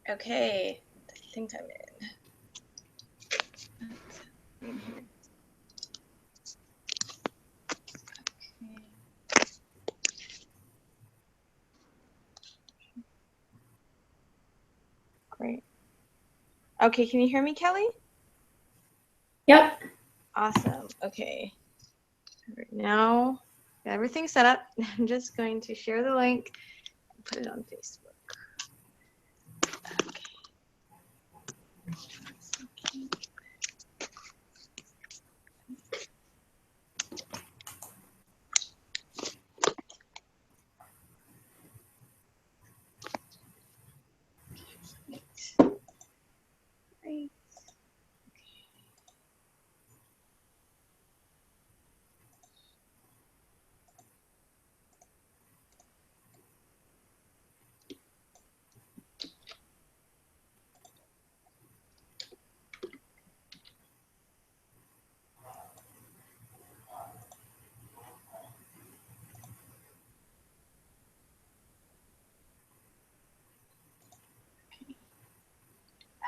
Okay, I think I'm in. Okay. Great. Okay, can you hear me, Kelly? Yep. Awesome. Okay. Right now, got everything set up. I'm just going to share the link and put it on Facebook. Okay. Great.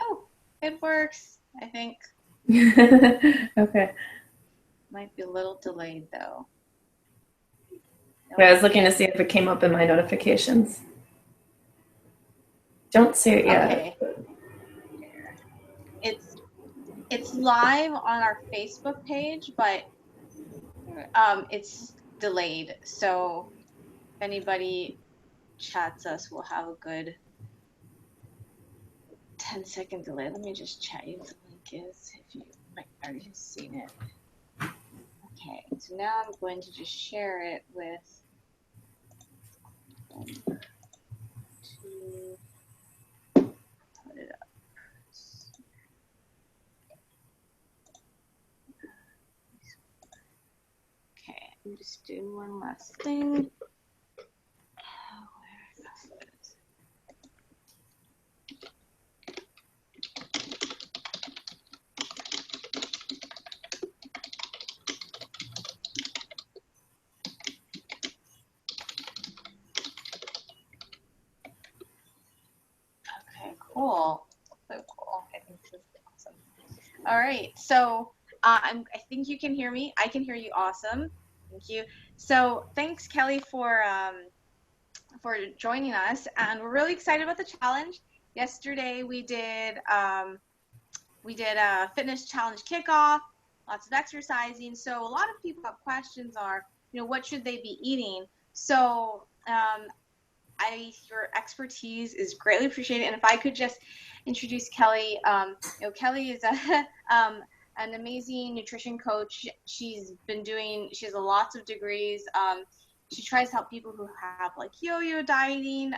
Oh, it works, I think. Okay. Might be a little delayed though. Wait, I was looking to see if it came up in my notifications. Don't see it yet. Okay. It's live on our Facebook page, but it's delayed. So if anybody chats us, we'll have a good 10-second delay. Let me just chat you what the link is if you might already have seen it. Okay, so now I'm going to just share it with to put it up. Okay, I'm just doing one last thing. Okay, cool. So cool. I think this is awesome. All right, so I think you can hear me. I can hear you. Awesome. Thank you. So thanks, Kelly, for joining us, and we're really excited about the challenge. Yesterday we did a fitness challenge kickoff, lots of exercising. So a lot of people have questions are, what should they be eating? So your expertise is greatly appreciated. And if I could just introduce Kelly, Kelly is an amazing nutrition coach. She has lots of degrees. She tries to help people who have like yo-yo dieting.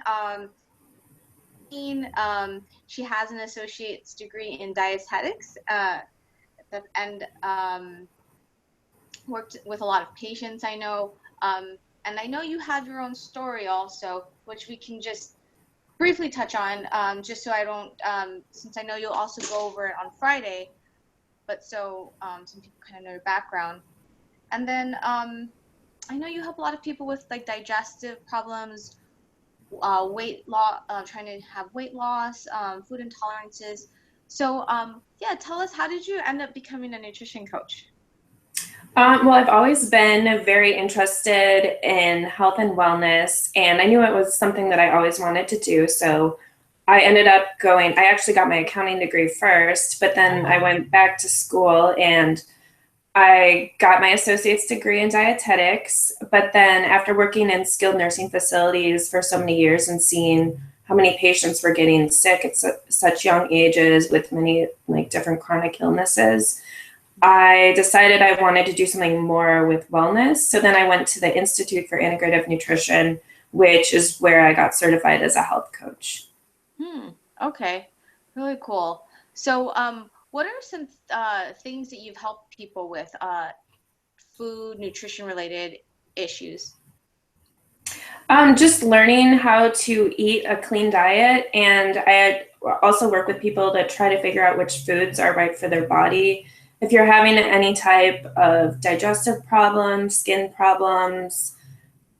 She has an associate's degree in dietetics and worked with a lot of patients I know. And I know you have your own story also, which we can just briefly touch on, just so I don't, since I know you'll also go over it on Friday, but so some people kind of know your background. And then I know you help a lot of people with like digestive problems, weight loss, trying to have weight loss, food intolerances. So yeah, tell us, how did you end up becoming a nutrition coach? Well, I've always been very interested in health and wellness, and I knew it was something that I always wanted to do. So I ended up I actually got my accounting degree first, but then I went back to school and I got my associate's degree in dietetics. But then after working in skilled nursing facilities for so many years and seeing how many patients were getting sick at such young ages with many like different chronic illnesses, I decided I wanted to do something more with wellness. So then I went to the Institute for Integrative Nutrition, which is where I got certified as a health coach. Okay, really cool. So what are some things that you've helped people with, food, nutrition related issues? Just learning how to eat a clean diet. And I also work with people to try to figure out which foods are right for their body. If you're having any type of digestive problems, skin problems,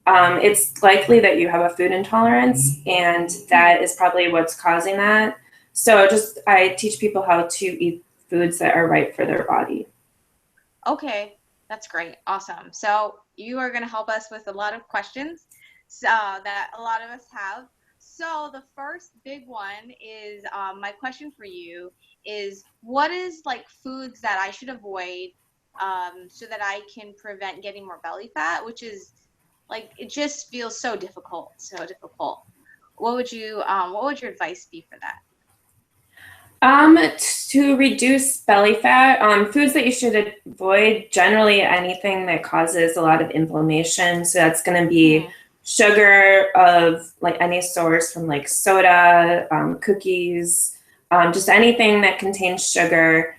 it's likely that you have a food intolerance, and that is probably what's causing that. So I teach people how to eat foods that are right for their body. Okay, that's great. Awesome. So you are going to help us with a lot of questions that a lot of us have. So the first big one is my question for you is what is like foods that I should avoid so that I can prevent getting more belly fat, which is like it just feels so difficult, so difficult. What would your advice be for that? To reduce belly fat, foods that you should avoid, generally anything that causes a lot of inflammation. So that's going to be sugar of like any source from like soda, cookies, just anything that contains sugar.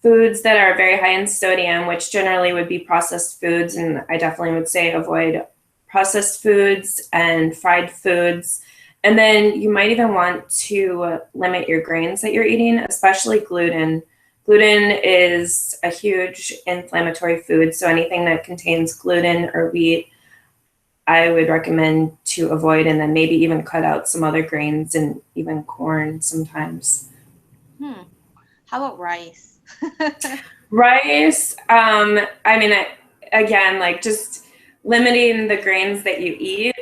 Foods that are very high in sodium, which generally would be processed foods. And I definitely would say avoid processed foods and fried foods. And then you might even want to limit your grains that you're eating, especially gluten. Gluten is a huge inflammatory food, so anything that contains gluten or wheat, I would recommend to avoid, and then maybe even cut out some other grains and even corn sometimes. How about rice? Rice, I mean, again, like just limiting the grains that you eat.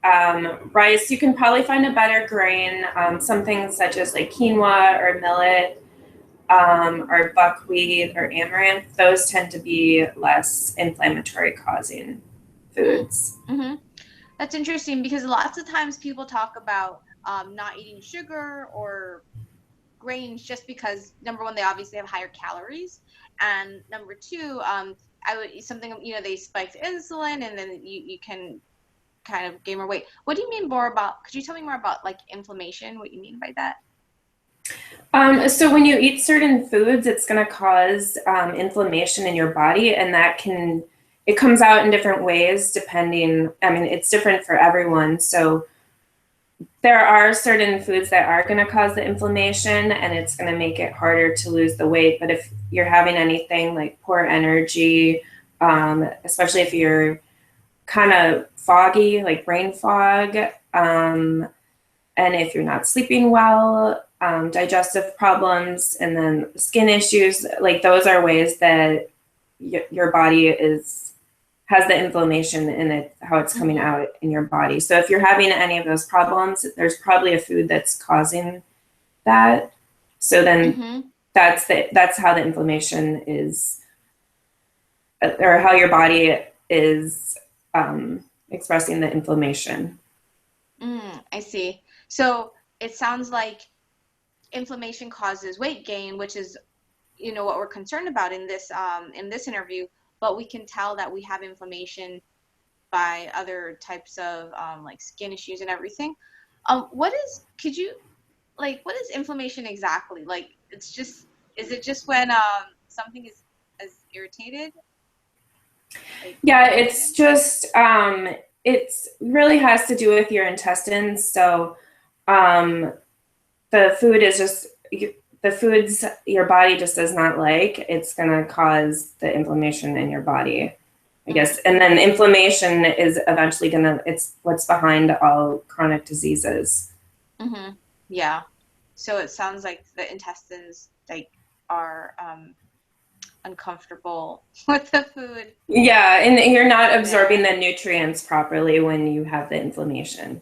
Rice, you can probably find a better grain, something such as like quinoa or millet, or buckwheat or amaranth. Those tend to be less inflammatory causing foods. Mm-hmm. That's interesting because lots of times people talk about not eating sugar or grains just because number one, they obviously have higher calories, and number two, I would eat something, they spiked insulin and then you can kind of gain more weight. What do you mean more about, could you tell me more about like inflammation, what you mean by that? So when you eat certain foods, it's going to cause inflammation in your body, and it comes out in different ways depending, I mean, it's different for everyone. So there are certain foods that are going to cause the inflammation, and it's going to make it harder to lose the weight. But if you're having anything like poor energy, especially if you're kind of foggy, like brain fog, and if you're not sleeping well, digestive problems, and then skin issues, like those are ways that your body has the inflammation in it, how it's coming out in your body. So if you're having any of those problems, there's probably a food that's causing that. So then that's how the inflammation is, or how your body is expressing the inflammation. I see. So it sounds like inflammation causes weight gain, which is, what we're concerned about in this interview. But we can tell that we have inflammation by other types of like skin issues and everything. What is inflammation exactly? Like, is it just when something is irritated? Yeah, it's just, it really has to do with your intestines. So the food is just, the foods your body just does not like, it's going to cause the inflammation in your body, I guess. And then inflammation is eventually it's what's behind all chronic diseases. Yeah. So it sounds like the intestines are uncomfortable with the food. Yeah, and you're not absorbing the nutrients properly when you have the inflammation.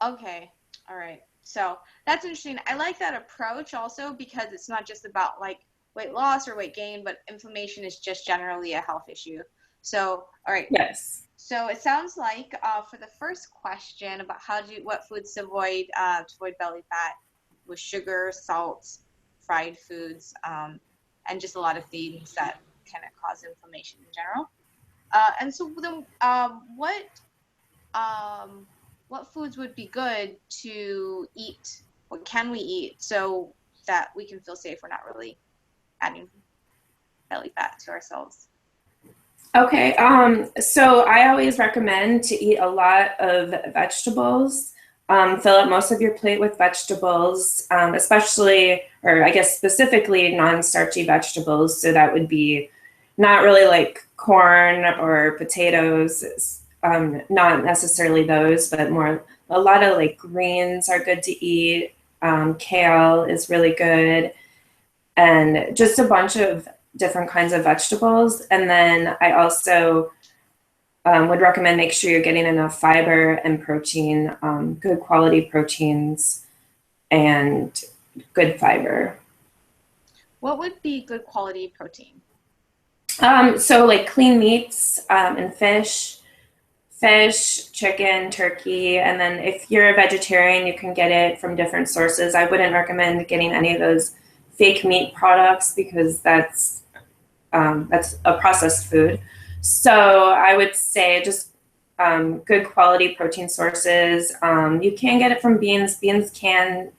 Okay. All right. So that's interesting. I like that approach also because it's not just about like weight loss or weight gain, but inflammation is just generally a health issue. So, all right. Yes. So it sounds like for the first question about what foods to avoid belly fat with sugar, salt, fried foods, and just a lot of things that kind of cause inflammation in general. And so then, what foods would be good to eat? What can we eat so that we can feel safe? We're not really adding belly fat to ourselves. Okay, so I always recommend to eat a lot of vegetables. Fill up most of your plate with vegetables, especially, or I guess specifically non-starchy vegetables. So that would be not really like corn or potatoes, not necessarily those, but more a lot of like greens are good to eat. Kale is really good, and just a bunch of different kinds of vegetables. And then I also would recommend make sure you're getting enough fiber and protein, good quality proteins and good fiber. What would be good quality protein? So like clean meats and fish, chicken, turkey, and then if you're a vegetarian, you can get it from different sources. I wouldn't recommend getting any of those fake meat products because that's a processed food. So I would say just good quality protein sources. You can get it from beans. Beans can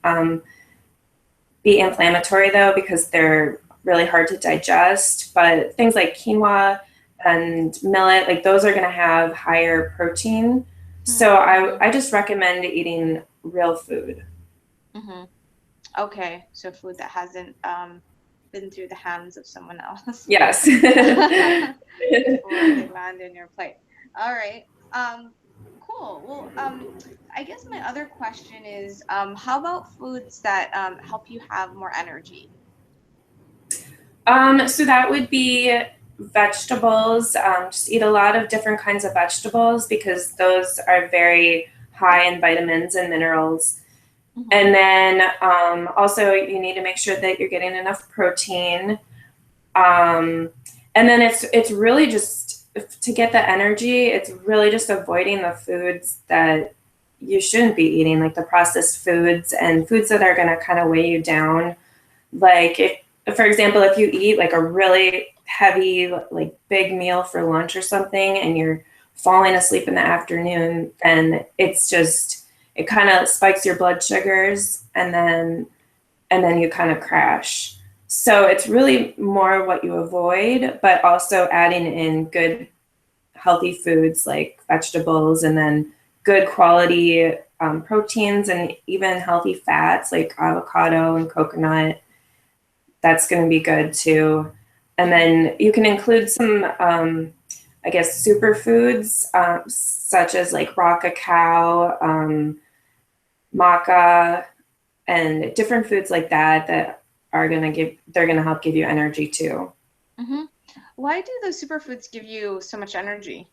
be inflammatory though because they're really hard to digest. But things like quinoa and millet, like those are going to have higher protein. So I just recommend eating real food. Mm-hmm. Okay, so food that hasn't been through the hands of someone else. Yes. Before they land in your plate. All right. Cool. Well, I guess my other question is, how about foods that help you have more energy? So that would be vegetables. Just eat a lot of different kinds of vegetables because those are very high in vitamins and minerals. Mm-hmm. And then also you need to make sure that you're getting enough protein. And then it's really just to get the energy, it's really just avoiding the foods that you shouldn't be eating, like the processed foods and foods that are going to kind of weigh you down. Like if, for example, if you eat like a really heavy, like big meal for lunch or something and you're falling asleep in the afternoon, then it's just, it kind of spikes your blood sugars and then you kind of crash. So it's really more what you avoid, but also adding in good healthy foods like vegetables and then good quality proteins and even healthy fats like avocado and coconut. That's going to be good too. And then you can include some, I guess, superfoods such as like raw cacao, maca, and different foods like that that are going to they're going to help give you energy too. Mm-hmm. Why do those superfoods give you so much energy?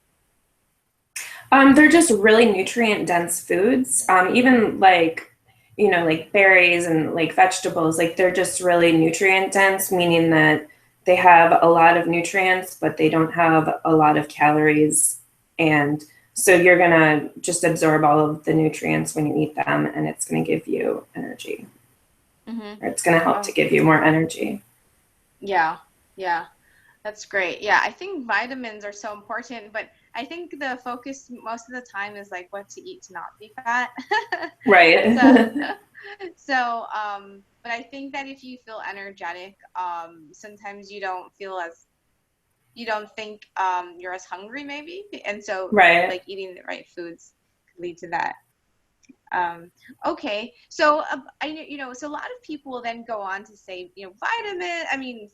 They're just really nutrient dense foods. Even like, you know, like berries and like vegetables, like they're just really nutrient dense, meaning that they have a lot of nutrients, but they don't have a lot of calories. And so you're going to just absorb all of the nutrients when you eat them, and it's going to give you energy. Mm-hmm. Or it's going to help to give you more energy. Yeah, yeah. That's great. Yeah, I think vitamins are so important, but I think the focus most of the time is like what to eat to not be fat. Right. So, but I think that if you feel energetic, sometimes you don't think you're as hungry maybe, and so Right. like eating the right foods could lead to that. Okay, so so a lot of people then go on to say,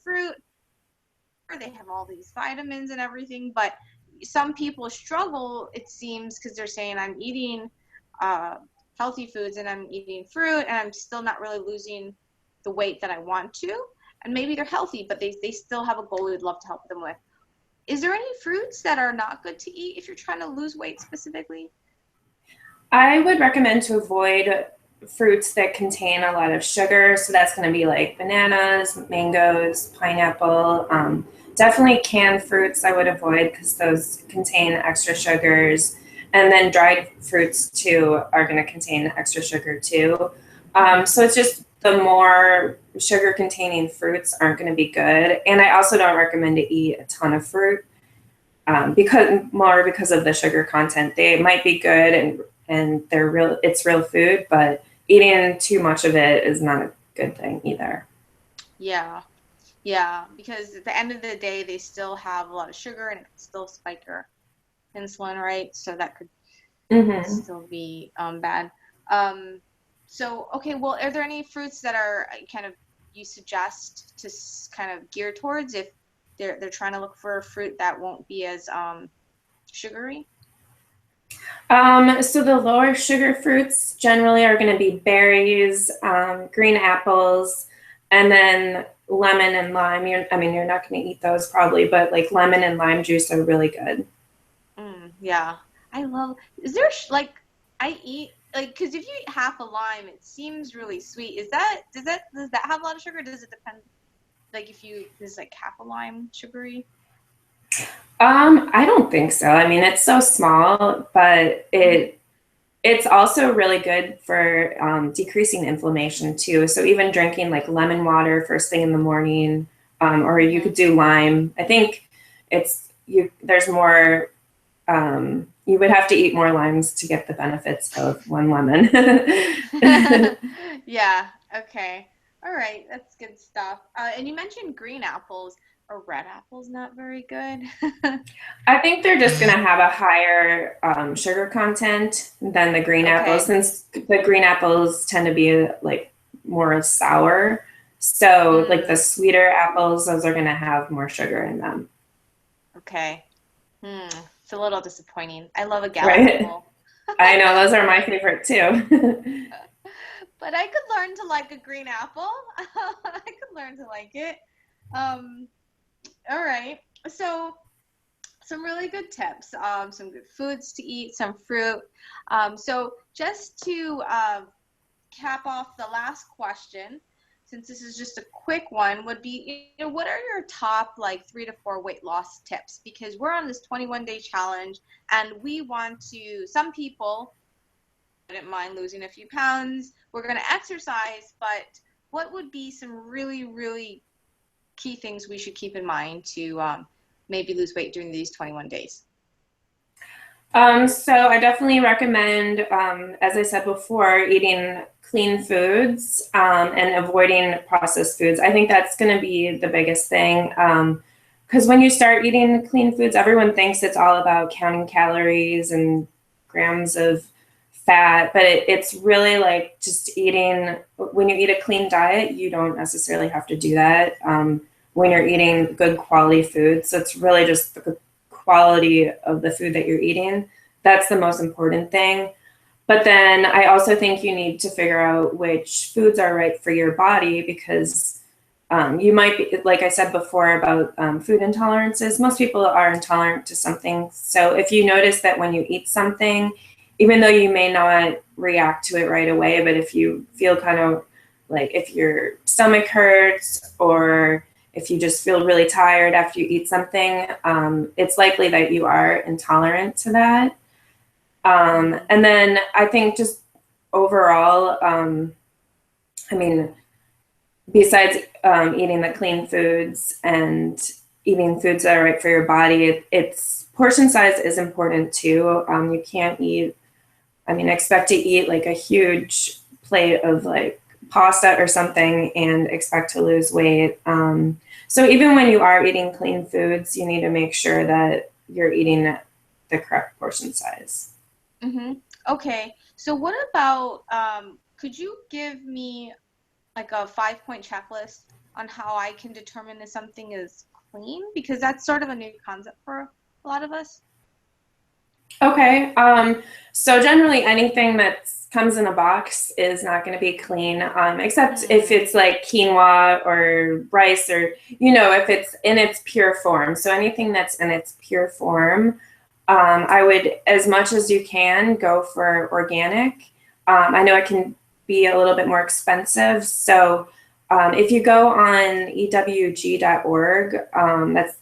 fruit, they have all these vitamins and everything, but some people struggle, it seems, because they're saying I'm eating uh, healthy foods and I'm eating fruit and I'm still not really losing the weight that I want to. And maybe they're healthy, but they still have a goal we'd love to help them with. Is there any fruits that are not good to eat if you're trying to lose weight specifically? I would recommend to avoid fruits that contain a lot of sugar. So that's going to be like bananas, mangoes, pineapple. Definitely canned fruits I would avoid because those contain extra sugars. And then dried fruits too are going to contain extra sugar too. So it's just the more sugar containing fruits aren't going to be good. And I also don't recommend to eat a ton of fruit because of the sugar content. They might be good and it's real food, but eating too much of it is not a good thing either. Yeah. Yeah, because at the end of the day, they still have a lot of sugar and it can still spike your insulin, right? So that could Mm-hmm. still be bad. Um, okay, well, are there any fruits that are kind of you suggest to kind of gear towards if they're trying to look for a fruit that won't be as sugary? So the lower sugar fruits generally are going to be berries, green apples, and then lemon and lime. I mean, you're not going to eat those probably, but like lemon and lime juice are really good. Yeah, I love. Is there like I eat like because if you eat half a lime, it seems really sweet. Does that have a lot of sugar? Does it depend? Like if you is like half a lime sugary? I don't think so. I mean, it's so small, but Hmm. it's also really good for decreasing inflammation too. So even drinking like lemon water first thing in the morning, or you Hmm. could do lime. I think there's more. You would have to eat more limes to get the benefits of one lemon. Yeah. Okay. All right. That's good stuff. And you mentioned green apples. Are red apples not very good? I think they're just going to have a higher sugar content than the green apples, Okay. since the green apples tend to be like more sour. So, like the Mm, sweeter apples, those are going to have more sugar in them, okay. Hmm. It's a little disappointing. I love a gala right? apple. I know those are my favorite too. But I could learn to like a green apple. I could learn to like it. Um, all right. So some really good tips. Some good foods to eat, some fruit. So just to cap off the last question, since this is just a quick one, would be, what are your top like 3 to 4 weight loss tips? Because we're on this 21-day challenge and we want to, some people wouldn't mind losing a few pounds. We're going to exercise, but what would be some really, really key things we should keep in mind to maybe lose weight during these 21 days? So I definitely recommend, as I said before, eating clean foods and avoiding processed foods. I think that's going to be the biggest thing. Because when you start eating clean foods, everyone thinks it's all about counting calories and grams of fat, but it's really like just eating. When you eat a clean diet, you don't necessarily have to do that. When you're eating good quality food, so it's really just the quality of the food that you're eating. That's the most important thing. But then I also think you need to figure out which foods are right for your body, because you might be, like I said before about food intolerances, most people are intolerant to something. So if you notice that when you eat something, even though you may not react to it right away, but if you feel kind of like if your stomach hurts or if you just feel really tired after you eat something, it's likely that you are intolerant to that. Mm-hmm. And then I think just overall, I mean, besides eating the clean foods and eating foods that are right for your body, it's portion size is important too. You can't eat, I mean, expect to eat like a huge plate of like pasta or something and expect to lose weight. So even when you are eating clean foods, you need to make sure that you're eating the correct portion size. Mm-hmm. Okay. So what about could you give me like a 5 point checklist on how I can determine if something is clean? Because that's sort of a new concept for a lot of us. Okay. So generally anything that comes in a box is not going to be clean, except if Hmm. it's like quinoa or rice or, if it's in its pure form. So anything that's in its pure form, I would, as much as you can, go for organic. I know it can be a little bit more expensive. So if you go on ewg.org, that's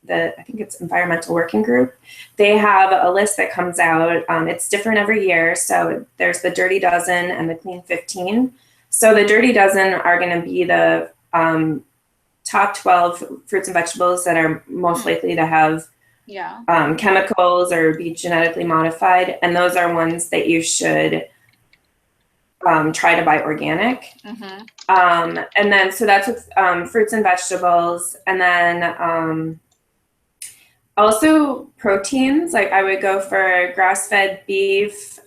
I think it's Environmental Working Group. They have a list that comes out. It's different every year. So there's the Dirty Dozen and the Clean 15. So the Dirty Dozen are going to be the top 12 fruits and vegetables that are most Hmm. likely to have Yeah. chemicals or be genetically modified. And those are ones that you should try to buy organic. Mm-hmm. And then, so that's with fruits and vegetables. And then also proteins, like I would go for grass-fed beef,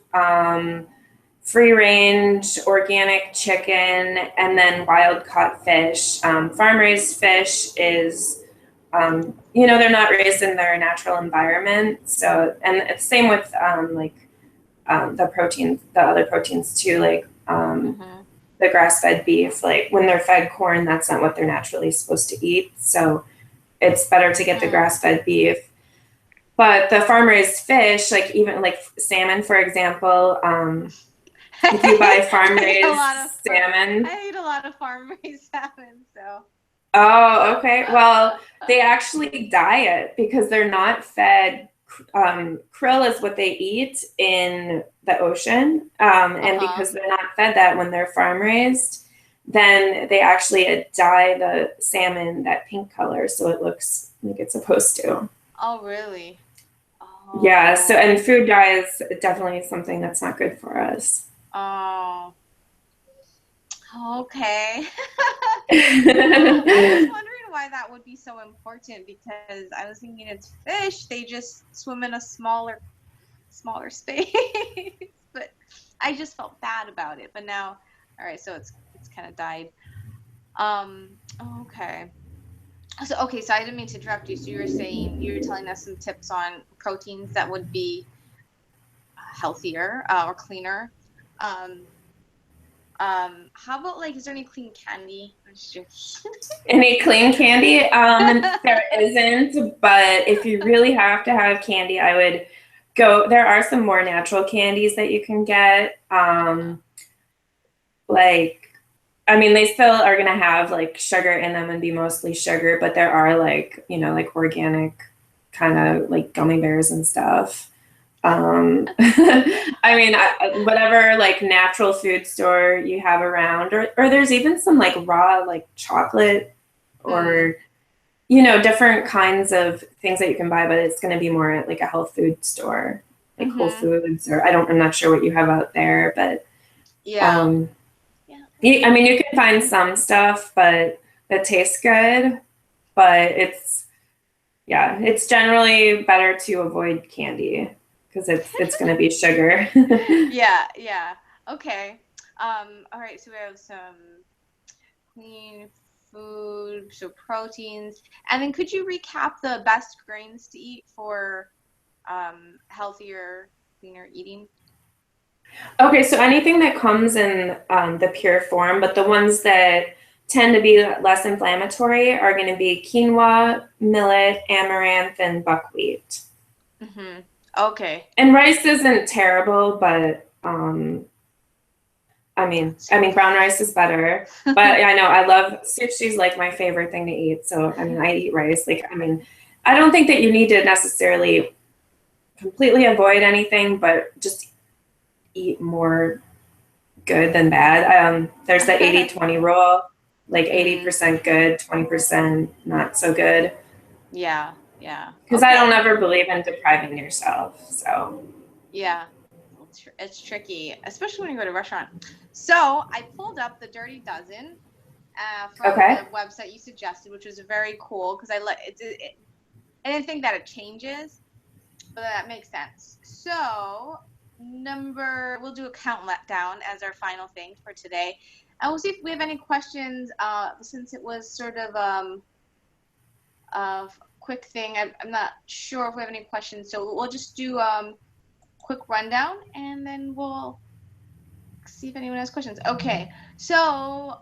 free range organic chicken, and then wild caught fish. Farm raised fish is, they're not raised in their natural environment. So, and it's same with like the other proteins too, like the grass-fed beef. Like when they're fed corn, that's not what they're naturally supposed to eat. So it's better to get the grass-fed beef. But the farm-raised fish, like even like salmon, for example, if you buy farm-raised salmon. I eat a lot of farm-raised salmon, so. Oh, okay. Well, they actually dye it because they're not fed. Krill is what they eat in the ocean. And because they're not fed that when they're farm-raised, then they actually dye the salmon that pink color so it looks like it's supposed to. Oh, really? Oh. Yeah, so and food dye is definitely something that's not good for us. Oh. Okay. I was wondering why that would be so important because I was thinking it's fish. They just swim in a smaller space. But I just felt bad about it. But now, all right, so it's kind of died. Okay. So I didn't mean to interrupt you. So you were telling us some tips on proteins that would be healthier or cleaner. How about like, is there any clean candy? Any clean candy? There isn't, but if you really have to have candy, I would go. There are some more natural candies that you can get. They still are gonna have like sugar in them and be mostly sugar, but there are like, like organic kind of like gummy bears and stuff. Whatever like natural food store you have around, or there's even some like raw like chocolate or different kinds of things that you can buy, but it's going to be more at like a health food store, like Whole Foods, or I'm not sure what you have out there, but you can find some stuff but that tastes good, but it's generally better to avoid candy because it's going to be sugar. Yeah. Okay. All right. So we have some clean food, so proteins, and then could you recap the best grains to eat for healthier, cleaner eating? Okay, so anything that comes in the pure form, but the ones that tend to be less inflammatory are going to be quinoa, millet, amaranth, and buckwheat. Okay. And rice isn't terrible, but brown rice is better. But I know I love sushi's like my favorite thing to eat. So I eat rice. I don't think that you need to necessarily completely avoid anything, but just eat more good than bad. There's the 80-20 rule, like 80% good, 20% not so good. Yeah. Because I don't ever believe in depriving yourself. So yeah, it's tricky, especially when you go to a restaurant. So I pulled up the Dirty Dozen from the website you suggested, which was very cool because I didn't think that it changes, but that makes sense. So we'll do a countdown as our final thing for today, and we'll see if we have any questions. Since it was sort of a quick thing, I'm not sure if we have any questions, so we'll just do quick rundown and then we'll see if anyone has questions. Okay, so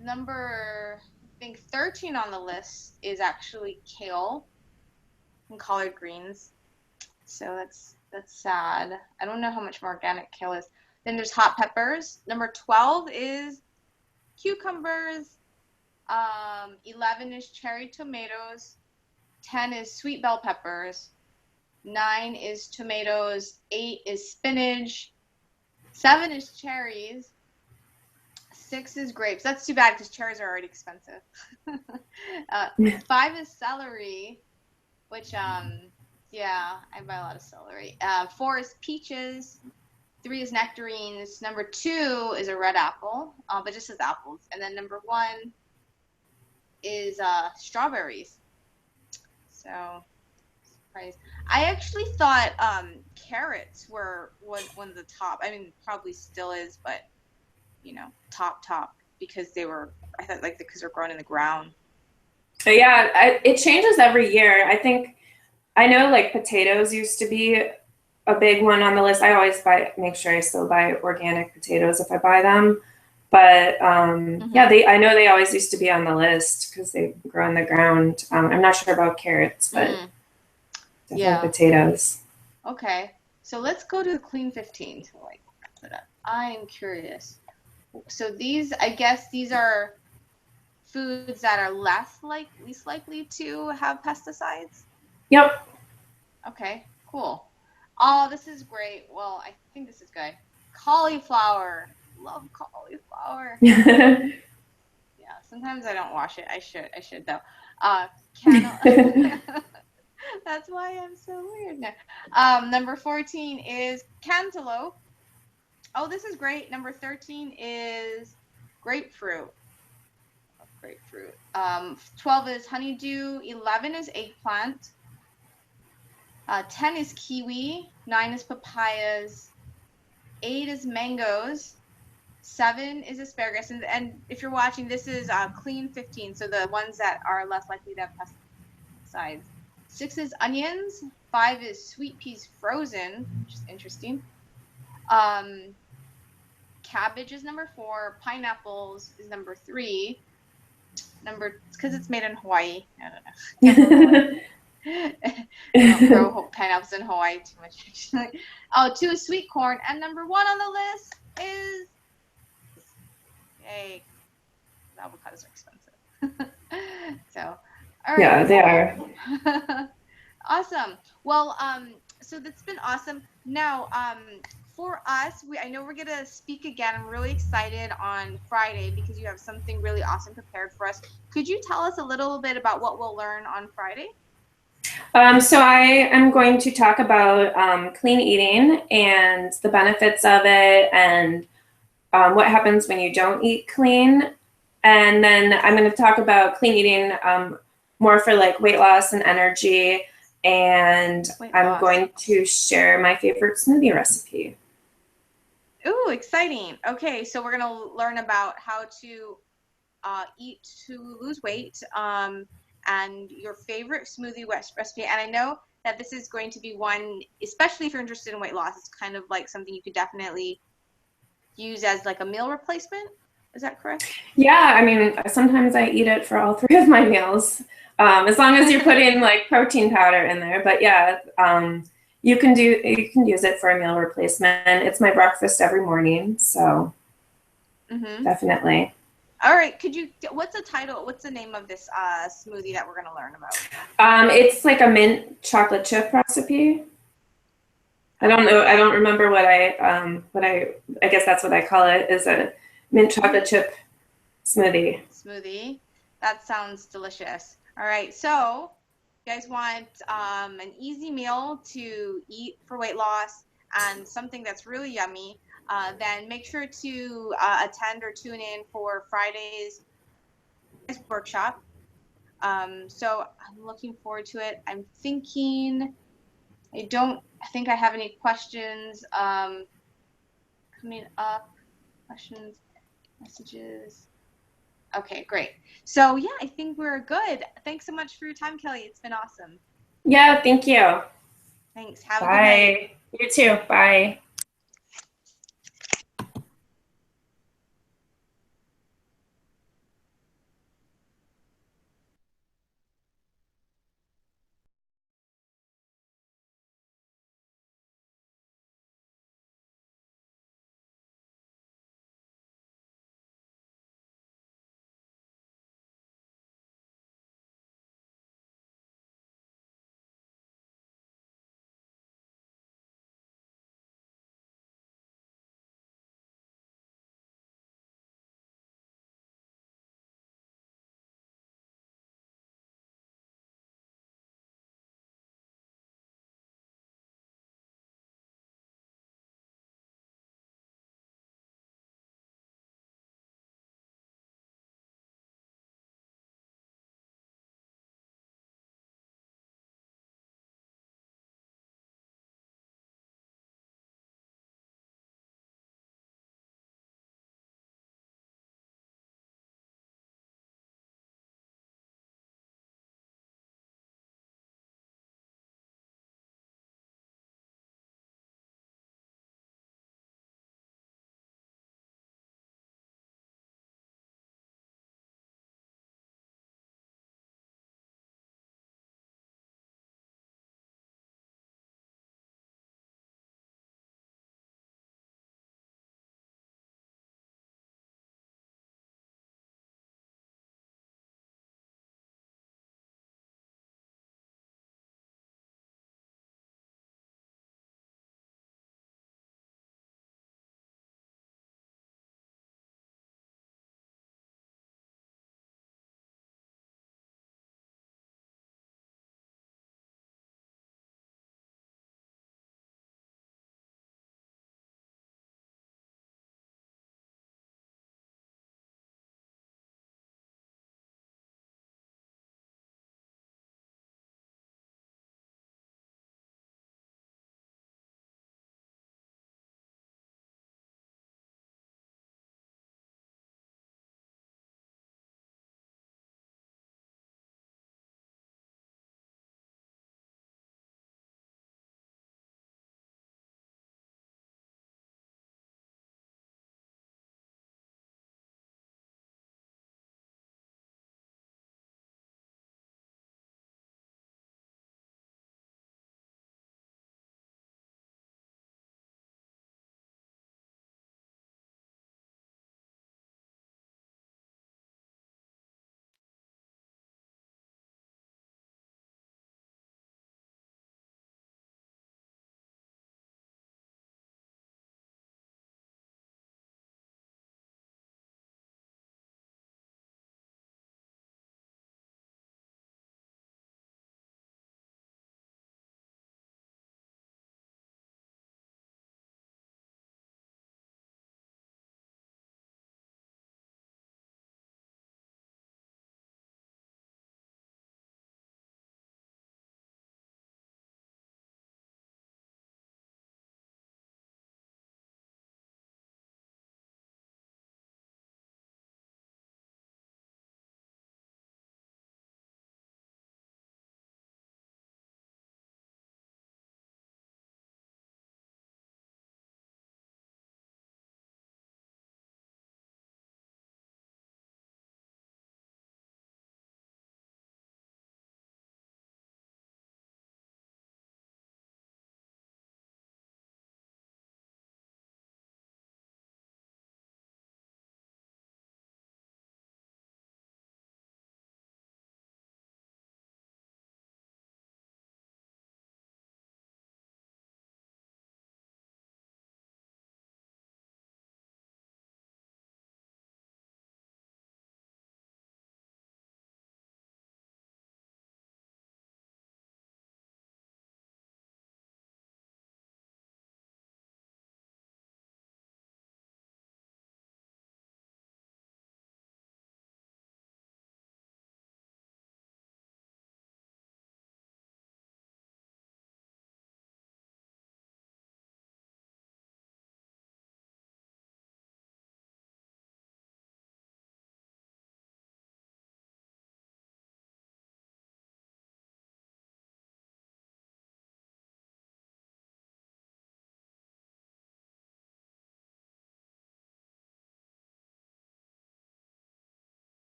number I think 13 on the list is actually kale and collard greens. So that's sad. I don't know how much more organic kale is. Then there's hot peppers. Number 12 is cucumbers. 11 is cherry tomatoes. 10 is sweet bell peppers. 9 is tomatoes. 8 is spinach. 7 is cherries. 6 is grapes. That's too bad because cherries are already expensive. 5 is celery, which I buy a lot of celery. 4 is peaches. 3 is nectarines. Number 2 is a red apple, but just says apples. And then number 1 is strawberries. So, surprise. I actually thought carrots were one of the top. Probably still is, but top because I thought because they're grown in the ground. So yeah, it changes every year. I know like potatoes used to be a big one on the list. I always make sure I still buy organic potatoes if I buy them. But yeah, I know they always used to be on the list because they grow on the ground. I'm not sure about carrots, but definitely Yeah. potatoes. Okay, so let's go to the clean 15. So like, I am curious. So these, I guess, these are foods that are least likely to have pesticides. Yep. Okay, cool. Oh, this is great. Well, I think this is good. Cauliflower. Love cauliflower. Yeah. Yeah, sometimes I don't wash it. I should though. Cantaloupe. That's why I'm so weird now. Number 14 is cantaloupe. Oh, this is great. Number 13 is grapefruit. Grapefruit. 12 is honeydew. 11 is eggplant. 10 is kiwi. 9 is papayas. 8 is mangoes. 7 is asparagus. And if you're watching, this is clean 15, so the ones that are less likely to have pesticides. 6 is onions. 5 is sweet peas frozen, which is interesting. Cabbage is number 4. Pineapples is number 3. Because it's made in Hawaii. I don't know. Don't grow pineapples in Hawaii too much, actually. Oh, 2 is sweet corn. And number 1 on the list is, yay, avocados are expensive. So, all right. Yeah, they are. Awesome. Well, so that's been awesome. Now, for us, I know we're gonna speak again. I'm really excited on Friday because you have something really awesome prepared for us. Could you tell us a little bit about what we'll learn on Friday? So I am going to talk about clean eating and the benefits of it and what happens when you don't eat clean. And then I'm going to talk about clean eating more for like weight loss and energy. And I'm going to share my favorite smoothie recipe. Ooh, exciting. Okay, so we're going to learn about how to eat to lose weight and your favorite smoothie recipe. And I know that this is going to be one, especially if you're interested in weight loss, it's kind of like something you could definitely use as like a meal replacement. Is that correct? Yeah, I mean, sometimes I eat it for all 3 of my meals, as long as you're putting like protein powder in there. But yeah, you can use it for a meal replacement. It's my breakfast every morning, so definitely. All right, what's the title? What's the name of this smoothie that we're going to learn about? It's like a mint chocolate chip recipe. I don't know. I don't remember what I guess that's what I call it, is a mint chocolate chip smoothie. Smoothie. That sounds delicious. All right, so you guys want an easy meal to eat for weight loss and something that's really yummy, then make sure to attend or tune in for Friday's workshop. So I'm looking forward to it. I don't think I have any questions coming up. Questions, messages. Okay, great. So yeah, I think we're good. Thanks so much for your time, Kelly. It's been awesome. Yeah, thank you. Thanks. Have a Bye. good night. You too. Bye.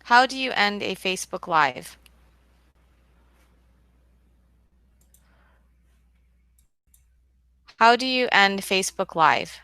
How do you end a Facebook Live? How do you end Facebook Live?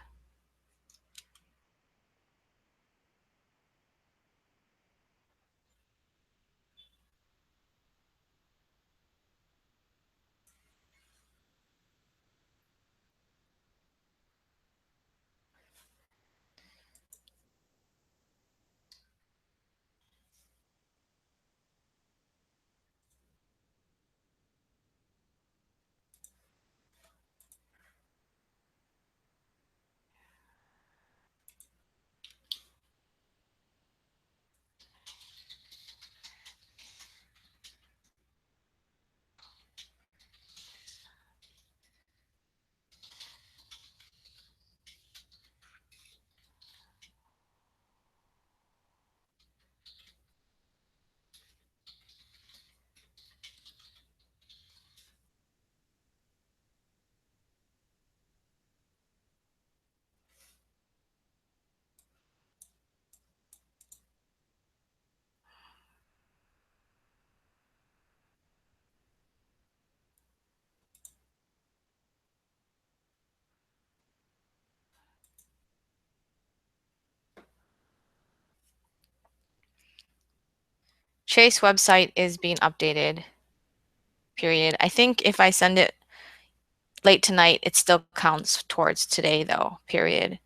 Chase website is being updated. Period. I think if I send it late tonight, it still counts towards today though. Period.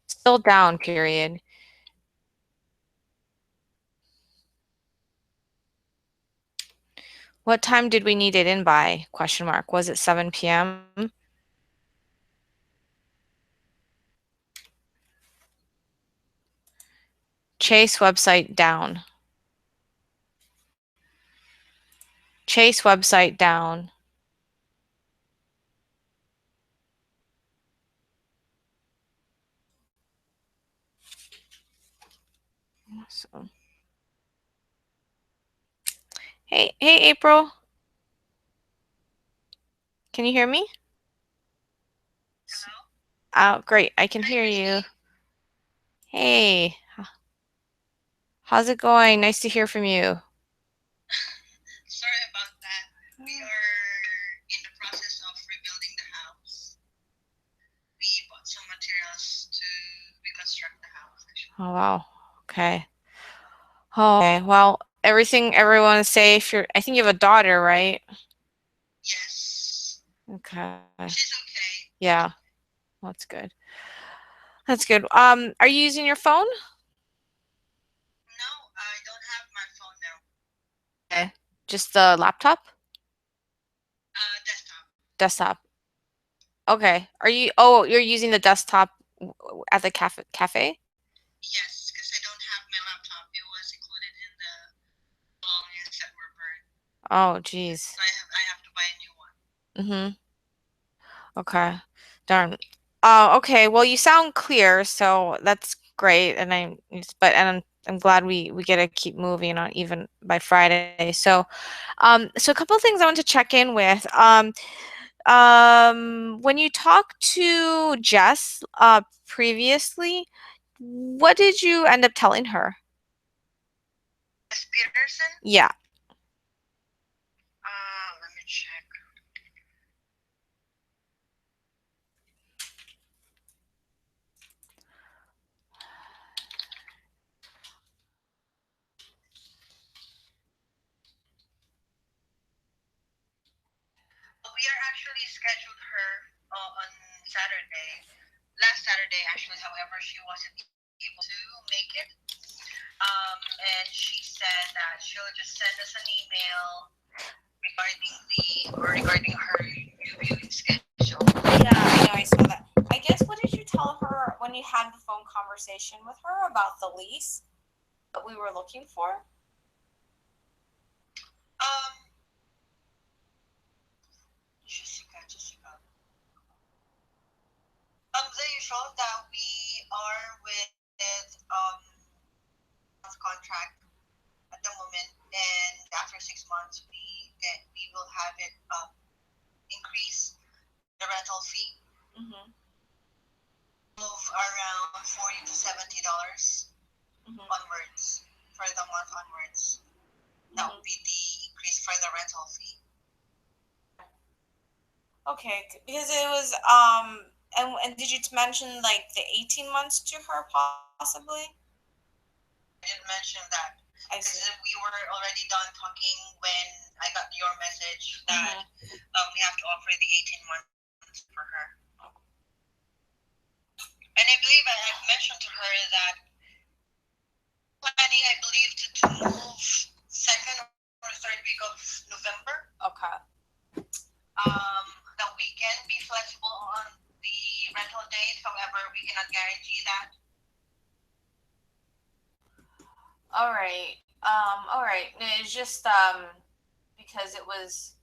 Still down, period. What time did we need it in by? Question mark. Was it 7 p.m.? Chase website down. Chase website down. So. Hey, April. Can you hear me? Hello? Oh, great. I can hear you. Hey. How's it going? Nice to hear from you. Sorry about that. We are in the process of rebuilding the house. We bought some materials to reconstruct the house. Actually. Oh, wow. Okay. Oh, okay. Well, everyone is safe. I think you have a daughter, right? Yes. Okay. She's okay. Yeah. That's good. That's good. Are you using your phone? No, I don't have my phone now. Okay. Just the laptop? Desktop. Desktop. Okay. You're using the desktop at the cafe? Yes, because I don't have my laptop. It was included in the belongings that were burned. Oh, geez. So I have to buy a new one. Mm-hmm. Okay. Darn. Okay. Well, you sound clear, so that's great. I'm glad we get to keep moving on even by Friday. So a couple of things I want to check in with. When you talked to Jess previously, what did you end up telling her? Jess Peterson? Yeah. Let me check. scheduled. However, she wasn't able to make it. And she said that she'll just send us an email regarding her viewing schedule. Yeah, I know, I saw that. I guess, what did you tell her when you had the phone conversation with her about the lease that we were looking for? Jessica. The usual that we are with contract at the moment, and after 6 months we will have it increase the rental fee of around $40 to $70 onwards for the month onwards. That would be the increase for the rental fee. Okay, because it was and did you mention like the 18 months to her possibly? I didn't mention that. I see. Because we were already done talking when I got your message that we have to offer the 18 months for her. And I believe I've mentioned to her that planning, I believe, to move second or third week of November. Okay. That we can be flexible on the rental date. However, we cannot guarantee that. All right. All right. It's just because it was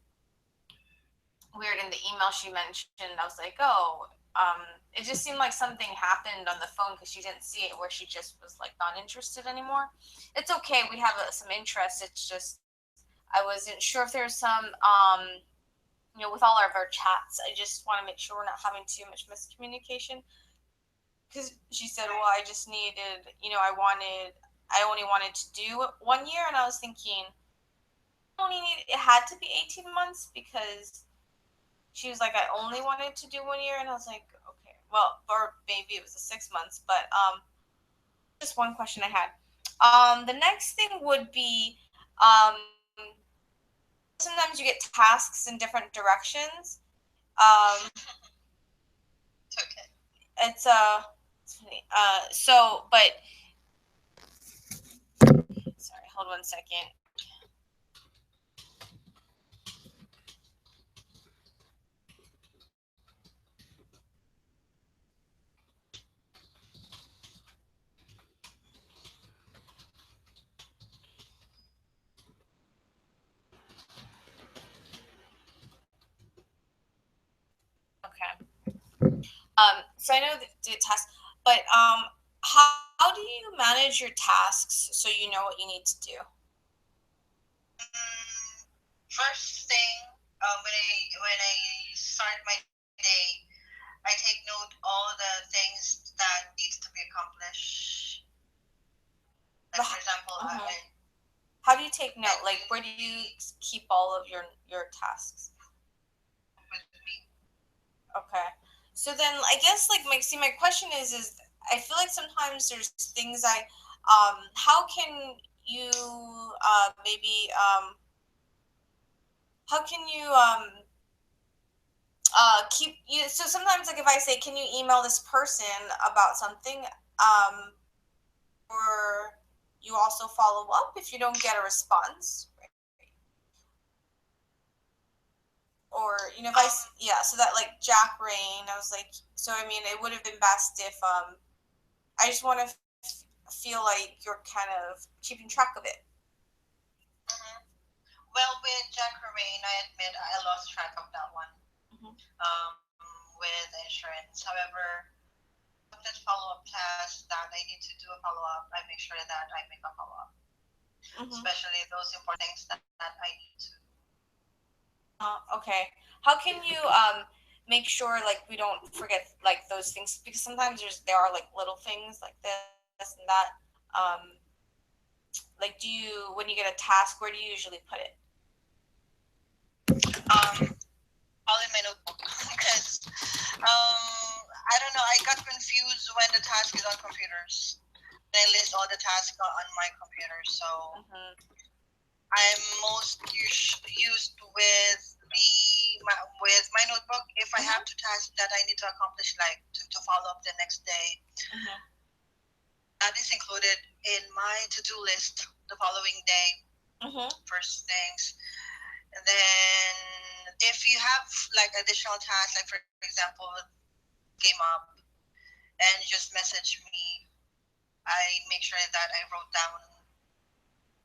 weird in the email she mentioned. I was like, oh, it just seemed like something happened on the phone because she didn't see it, where she just was like not interested anymore. It's okay. We have some interest. It's just I wasn't sure if there's some with all of our chats. I just want to make sure we're not having too much miscommunication. Because she said, well, I just needed, I only wanted to do 1 year, and I was thinking, it had to be 18 months, because she was like, I only wanted to do 1 year, and I was like, okay, well, or maybe it was 6 months, but just one question I had. The next thing would be, sometimes you get tasks in different directions. Okay. It's funny. But sorry, hold 1 second. Okay. So I know the task, but how do you manage your tasks so you know what you need to do? First thing, when I start my day, I take note all the things that needs to be accomplished. Like, for example, how do you take note? Like, where do you keep all of your tasks? With me. Okay. So then I guess like my question is I feel like sometimes there's things how can you maybe how can you keep you, so sometimes like if I say, can you email this person about something, or you also follow up if you don't get a response, right? Or if so that like Jack Rain, I was like, so I mean it would have been best if I just want to feel like you're kind of keeping track of it. Well, with Jack Rain, I admit I lost track of that one. With insurance. However, that follow-up task that I need to do a follow-up, I make sure that I make a follow-up. Especially those important things that I need to. Okay. How can you make sure like we don't forget like those things, because sometimes there are like little things like this and that. Like, when you get a task, where do you usually put it? All in my notebook, because I don't know, I got confused when the task is on computers. I list all the tasks on my computer, so I'm most used with the with my notebook, if I have two tasks that I need to accomplish, like to follow up the next day, that is included in my to-do list the following day, first things. And then if you have like additional tasks, like for example, came up and just message me, I make sure that I wrote down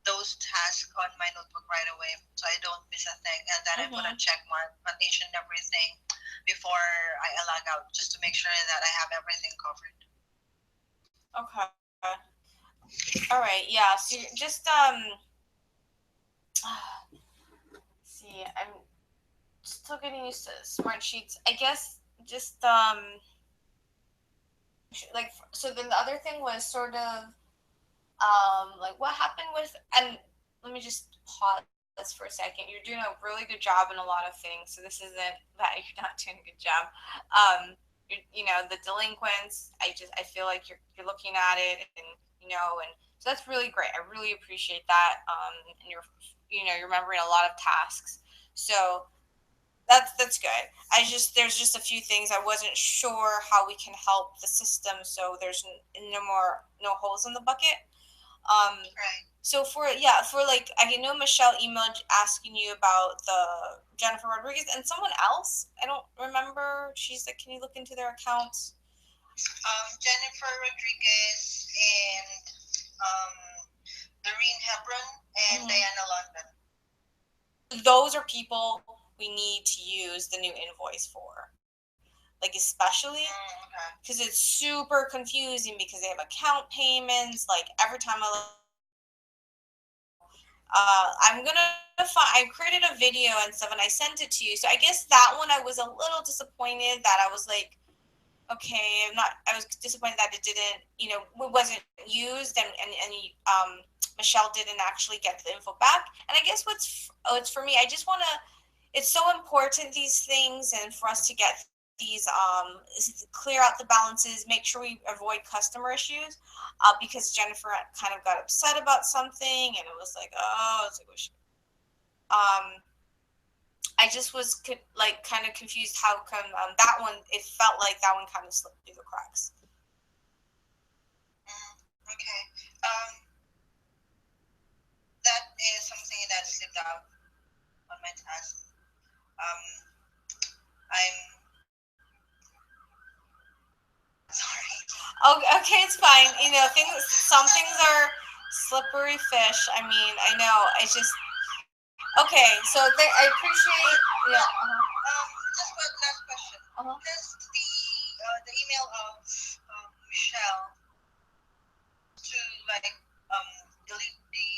those tasks on my notebook right away so I don't miss a thing, and then I put a check mark on each and everything before I log out, just to make sure that I have everything covered. Okay. All right. Yeah. So just see, I'm still getting used to smart sheets. I guess just like, so then the other thing was sort of like what happened with, and let me just pause for a second. You're doing a really good job in a lot of things, so this isn't that you're not doing a good job. You know, the delinquents, I feel like you're looking at it, and and so that's really great. I really appreciate that. And you're remembering a lot of tasks, so that's good. There's just a few things I wasn't sure how we can help the system, so there's no holes in the bucket. Right. So for like, I know Michelle emailed asking you about the Jennifer Rodriguez and someone else. I don't remember. She's like, can you look into their accounts? Jennifer Rodriguez and Doreen Hebron and Diana London. Those are people we need to use the new invoice for. Like, especially because it's super confusing because they have account payments. Like, every time I created a video and stuff and I sent it to you. So I guess that one I was a little disappointed that I was like, okay, I was disappointed that it didn't, it wasn't used, and Michelle didn't actually get the info back. And I guess it's for me, I just want to, it's so important, these things, and for us to get these, clear out the balances, make sure we avoid customer issues, because Jennifer kind of got upset about something, and it was like, I just was kind of confused how come that one, it felt like that one kind of slipped through the cracks. Okay. That is something that slipped out on my task. I'm sorry. Okay, it's fine. Some things are slippery fish. I mean, I know. It's just okay. So I appreciate. Yeah. Just one last question. Does the email of Michelle to delete the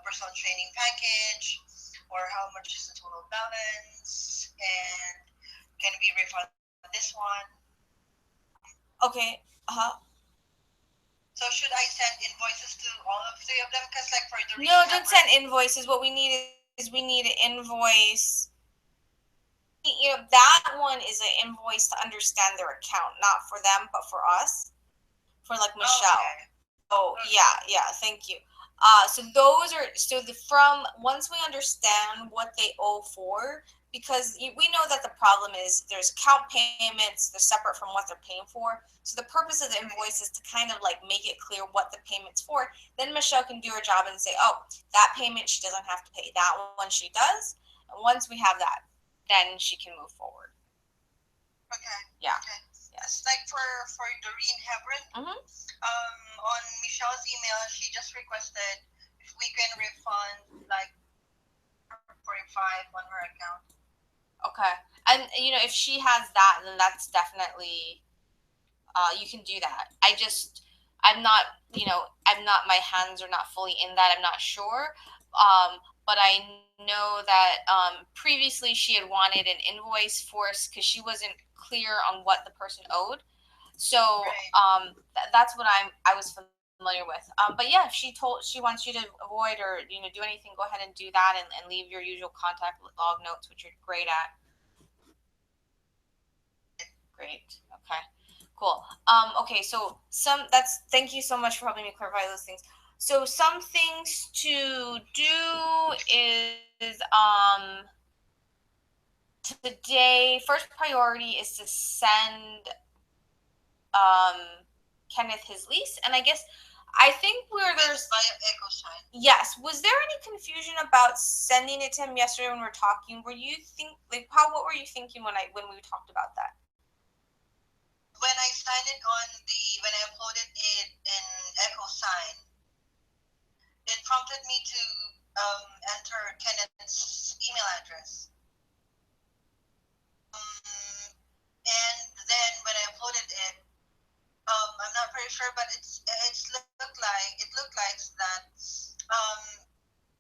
personal training package, or how much is the total balance, and can we refund this one? Okay. So should I send invoices to all of three of them? Because for the no, don't send invoices. What we need is we need an invoice. That one is an invoice to understand their account, not for them, but for us, for like Michelle. Okay. Yeah. Thank you. So those are once we understand what they owe for, because we know that the problem is there's account payments, they're separate from what they're paying for. So the purpose of the invoice is to kind of like make it clear what the payment's for. Then Michelle can do her job and say, oh, that payment she doesn't have to pay, that one she does. And once we have that, then she can move forward. Okay. Yeah. Okay. Yes. Like for Doreen Hebron, on Michelle's email, she just requested if we can refund like 45 on her account. Okay. And if she has that, then that's definitely you can do that. I'm not, my hands are not fully in that. I'm not sure. But I know that previously she had wanted an invoice for us because she wasn't clear on what the person owed. So that's what I was familiar with. But yeah, if she wants you to avoid or do anything, go ahead and do that, and leave your usual contact log notes, which you're great at. Great. Okay. Cool. Okay. So thank you so much for helping me clarify those things. So some things to do is today, first priority is to send Kenneth his lease, and I think there's via echo sign. Yes. Was there any confusion about sending it to him yesterday when we were talking? What were you thinking when we talked about that? When I signed it when I uploaded it in echo sign, it prompted me to enter Kenneth's email address. And then when I uploaded it, I'm not very sure, but it looked like that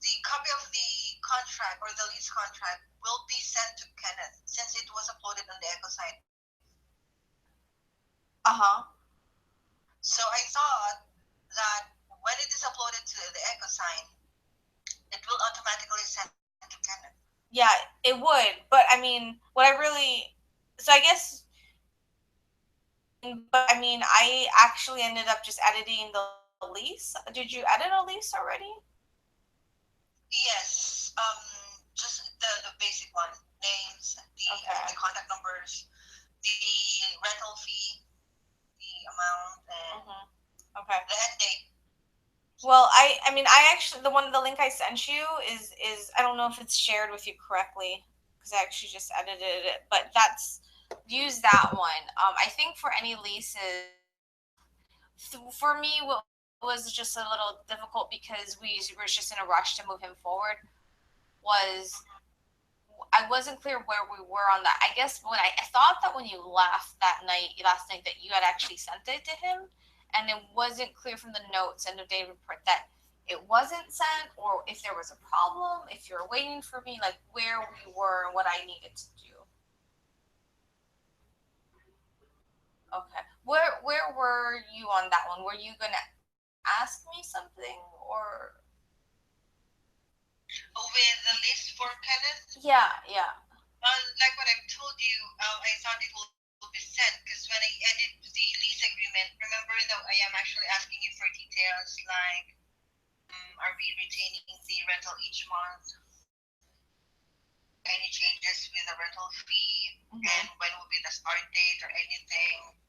the copy of the contract or the lease contract will be sent to Kenneth since it was uploaded on the echo site. So I thought that when it is uploaded to the echo sign, it will automatically send to Kenneth. Yeah, it would, but I mean, I actually ended up just editing the lease. Did you edit a lease already? Yes, just the basic one, names, the contact numbers, the rental fee, the amount, and the end date. Well, I actually the link I sent you is I don't know if it's shared with you correctly because I actually just edited it, but use that one. I think for any leases, for me, what was just a little difficult because we were just in a rush to move him forward was I wasn't clear where we were on that. I guess when I thought that when you left last night that you had actually sent it to him, and it wasn't clear from the notes and the day report that it wasn't sent, or if there was a problem, if you're waiting for me, like where we were and what I needed to do. Okay, where were you on that one? Were you gonna ask me something or? With the list for Kenneth? Yeah. Like what I've told you, I thought it will be sent because when I edit the lease agreement, remember that I am actually asking you for details like, are we retaining the rental each month? Any changes with the rental fee, and when will be the start date or anything?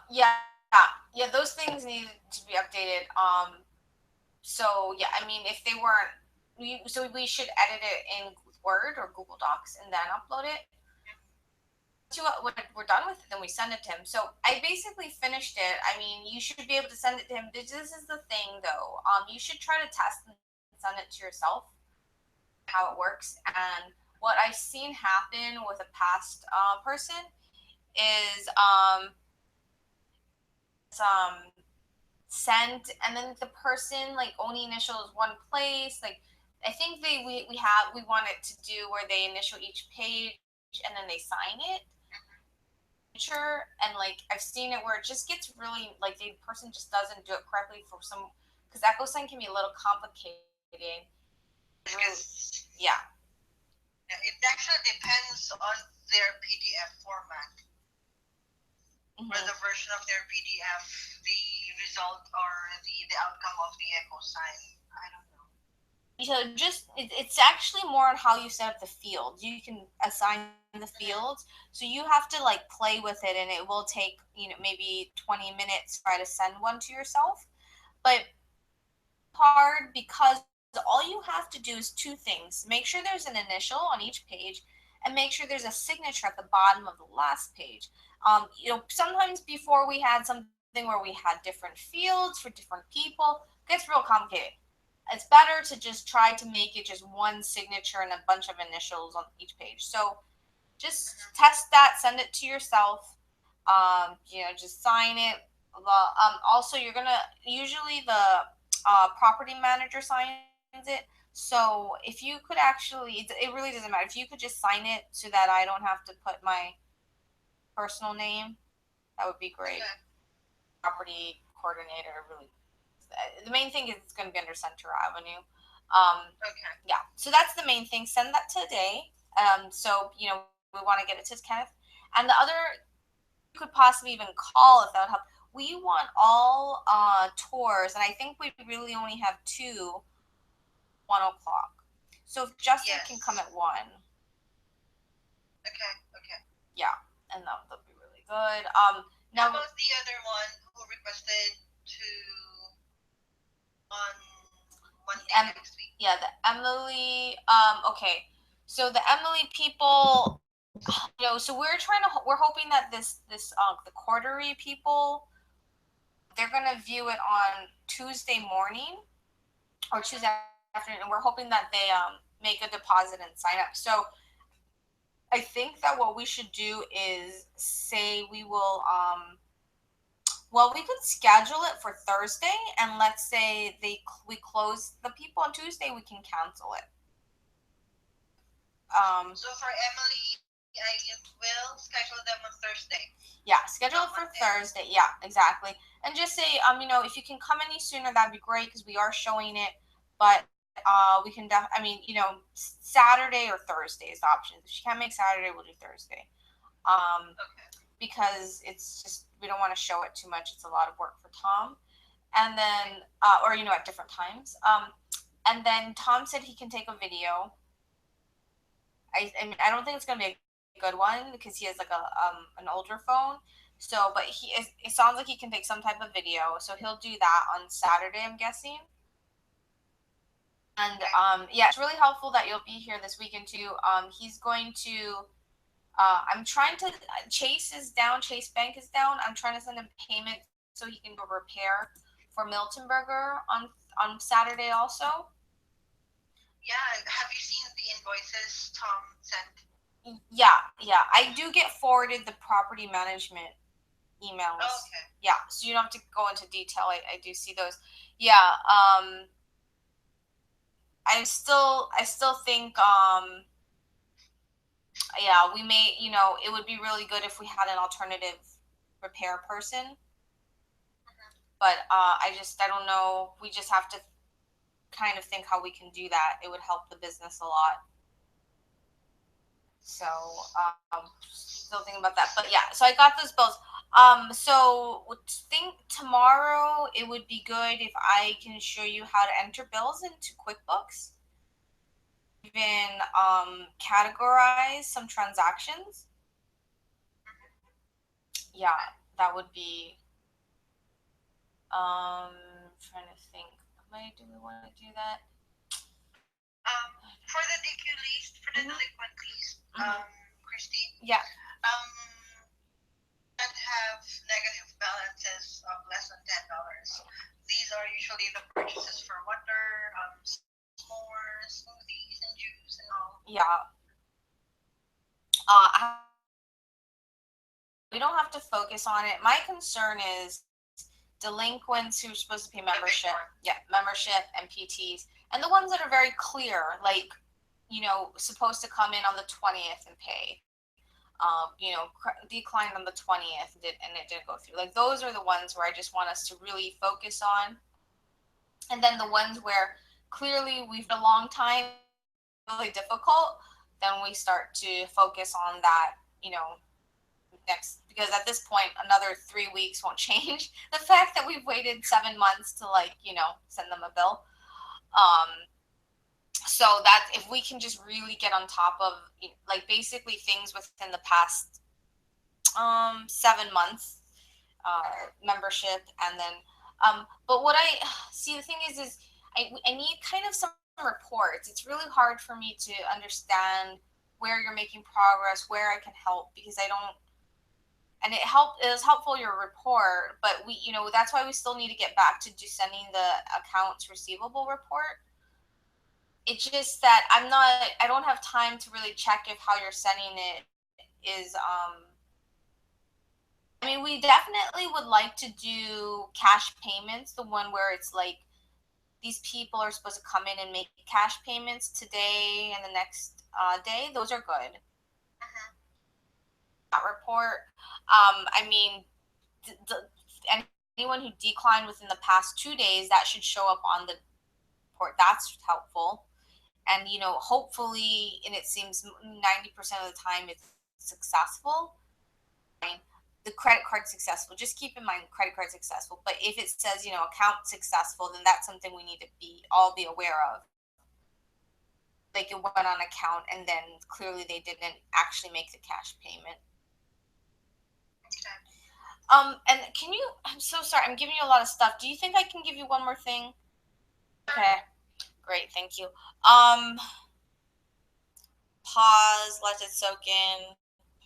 Yeah, those things need to be updated. So yeah, I mean, if they weren't, we should edit it in Word or Google Docs and then upload it. When we're done with it, then we send it to him. So I basically finished it. I mean, you should be able to send it to him. This is the thing, though. You should try to test and send it to yourself, how it works. And what I've seen happen with a past person is sent, and then the person like only initials one place. Like I think we want it to do where they initial each page and then they sign it. And like I've seen it where it just gets really like the person just doesn't do it correctly for some, because echo sign can be a little complicated. Yeah. It actually depends on their PDF format. For the version of their PDF, the result or the outcome of the echo sign, I don't know. So it's actually more on how you set up the fields. You can assign the fields, so you have to like play with it, and it will take maybe 20 minutes to try to send one to yourself. But hard because all you have to do is two things: make sure there's an initial on each page, and make sure there's a signature at the bottom of the last page. Sometimes before we had something where we had different fields for different people, it gets real complicated. It's better to just try to make it just one signature and a bunch of initials on each page. So just test that, send it to yourself. Just sign it. Also, you're gonna usually the property manager signs it. So if you could actually, it really doesn't matter. If you could just sign it so that I don't have to put my personal name, that would be great. Okay. Property coordinator, really. The main thing is it's going to be under Center Avenue. Okay. Yeah. So that's the main thing. Send that today. So we want to get it to Kenneth, and the other you could possibly even call if that would help. We want all tours, and I think we really only have 2. 1 o'clock. So if Justin Yes. can come at 1. Okay. Yeah, and that'll be really good. How Now about the other one who requested to on Monday next week? yeah, the Emily. Okay, so the Emily people, so we're hoping that this the Cordery people, they're gonna view it on Tuesday morning or Tuesday afternoon, and we're hoping that they make a deposit and sign up. So I think that what we should do is say we will we could schedule it for Thursday, and let's say we close the people on Tuesday, we can cancel it. So for Emily, I will schedule them on Thursday. Yeah, schedule it for Thursday. Yeah, exactly. And just say, if you can come any sooner, that'd be great because we are showing it. But we can Saturday or Thursday is the option. If she can't make Saturday, we'll do Thursday. Okay. Because it's just we don't want to show it too much. It's a lot of work for Tom. And then at different times. And then Tom said he can take a video. I mean, I don't think it's gonna be a good one because he has like an older phone. So, but it sounds like he can take some type of video. So he'll do that on Saturday, I'm guessing. And it's really helpful that you'll be here this weekend too. He's going to. I'm trying to. Chase is down. Chase Bank is down. I'm trying to send him payment so he can do a repair for Miltonberger on Saturday also. Yeah, have you seen the invoices Tom sent? Yeah. I do get forwarded the property management emails. Oh, okay. Yeah, so you don't have to go into detail. I do see those. Yeah. I still think we may, it would be really good if we had an alternative repair person. Mm-hmm. But I don't know. We just have to kind of think how we can do that. It would help the business a lot. So still thinking about that. But yeah, so I got those bills. So think tomorrow it would be good if I can show you how to enter bills into QuickBooks. Even categorize some transactions. Yeah, that would be. Trying to think. Do we want to do that? For the DQ list, for the delinquent list, Kristy. Yeah. That have negative balances of less than $10. These are usually the purchases for water, s'mores, smoothies, and juice, and all. Yeah. We don't have to focus on it. My concern is delinquents who are supposed to pay membership. Yeah, membership and PTs. And the ones that are very clear, like, supposed to come in on the 20th and pay. Declined on the 20th and it didn't go through. Like, those are the ones where I just want us to really focus on. And then the ones where clearly we've had a long time, really difficult, then we start to focus on that, next, because at this point, another 3 weeks won't change the fact that we've waited 7 months to send them a bill. So that if we can just really get on top of basically things within the past 7 months, membership, and then but what I see, the thing is I need kind of some reports. It's really hard for me to understand where you're making progress, where I can help, because I don't. And it was helpful, your report, but that's why we still need to get back to just sending the accounts receivable report. It's just that I don't have time to really check if how you're sending it is, I mean, we definitely would like to do cash payments, the one where it's like these people are supposed to come in and make cash payments today and the next day. Those are good. That report. I mean, anyone who declined within the past 2 days, that should show up on the report. That's helpful. And, hopefully, and it seems 90% of the time it's successful. The credit card successful. Just keep in mind credit card successful. But if it says, account successful, then that's something we need to all be aware of. like it went on account and then clearly they didn't actually make the cash payment. Okay. And can you, I'm so sorry, I'm giving you a lot of stuff. Do you think I can give you one more thing? Okay, great, thank you. Pause, let it soak in.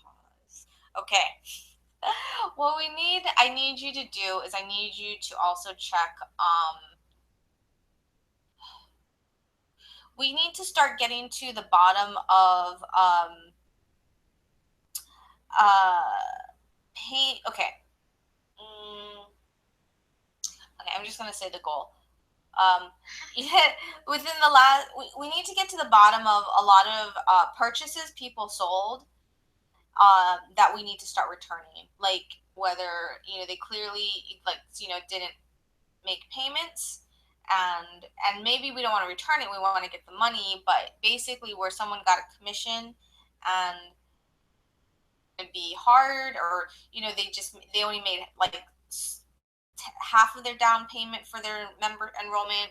Pause. Okay. What I need you to do is I need you to also check, we need to start getting to the bottom of, pay, okay. Okay, I'm just gonna say the goal. Within the last, we need to get to the bottom of a lot of purchases people sold that we need to start returning. Like whether they clearly didn't make payments, and maybe we don't want to return it. We want to get the money, but basically where someone got a commission and it'd be hard, or they only made like half of their down payment for their member enrollment,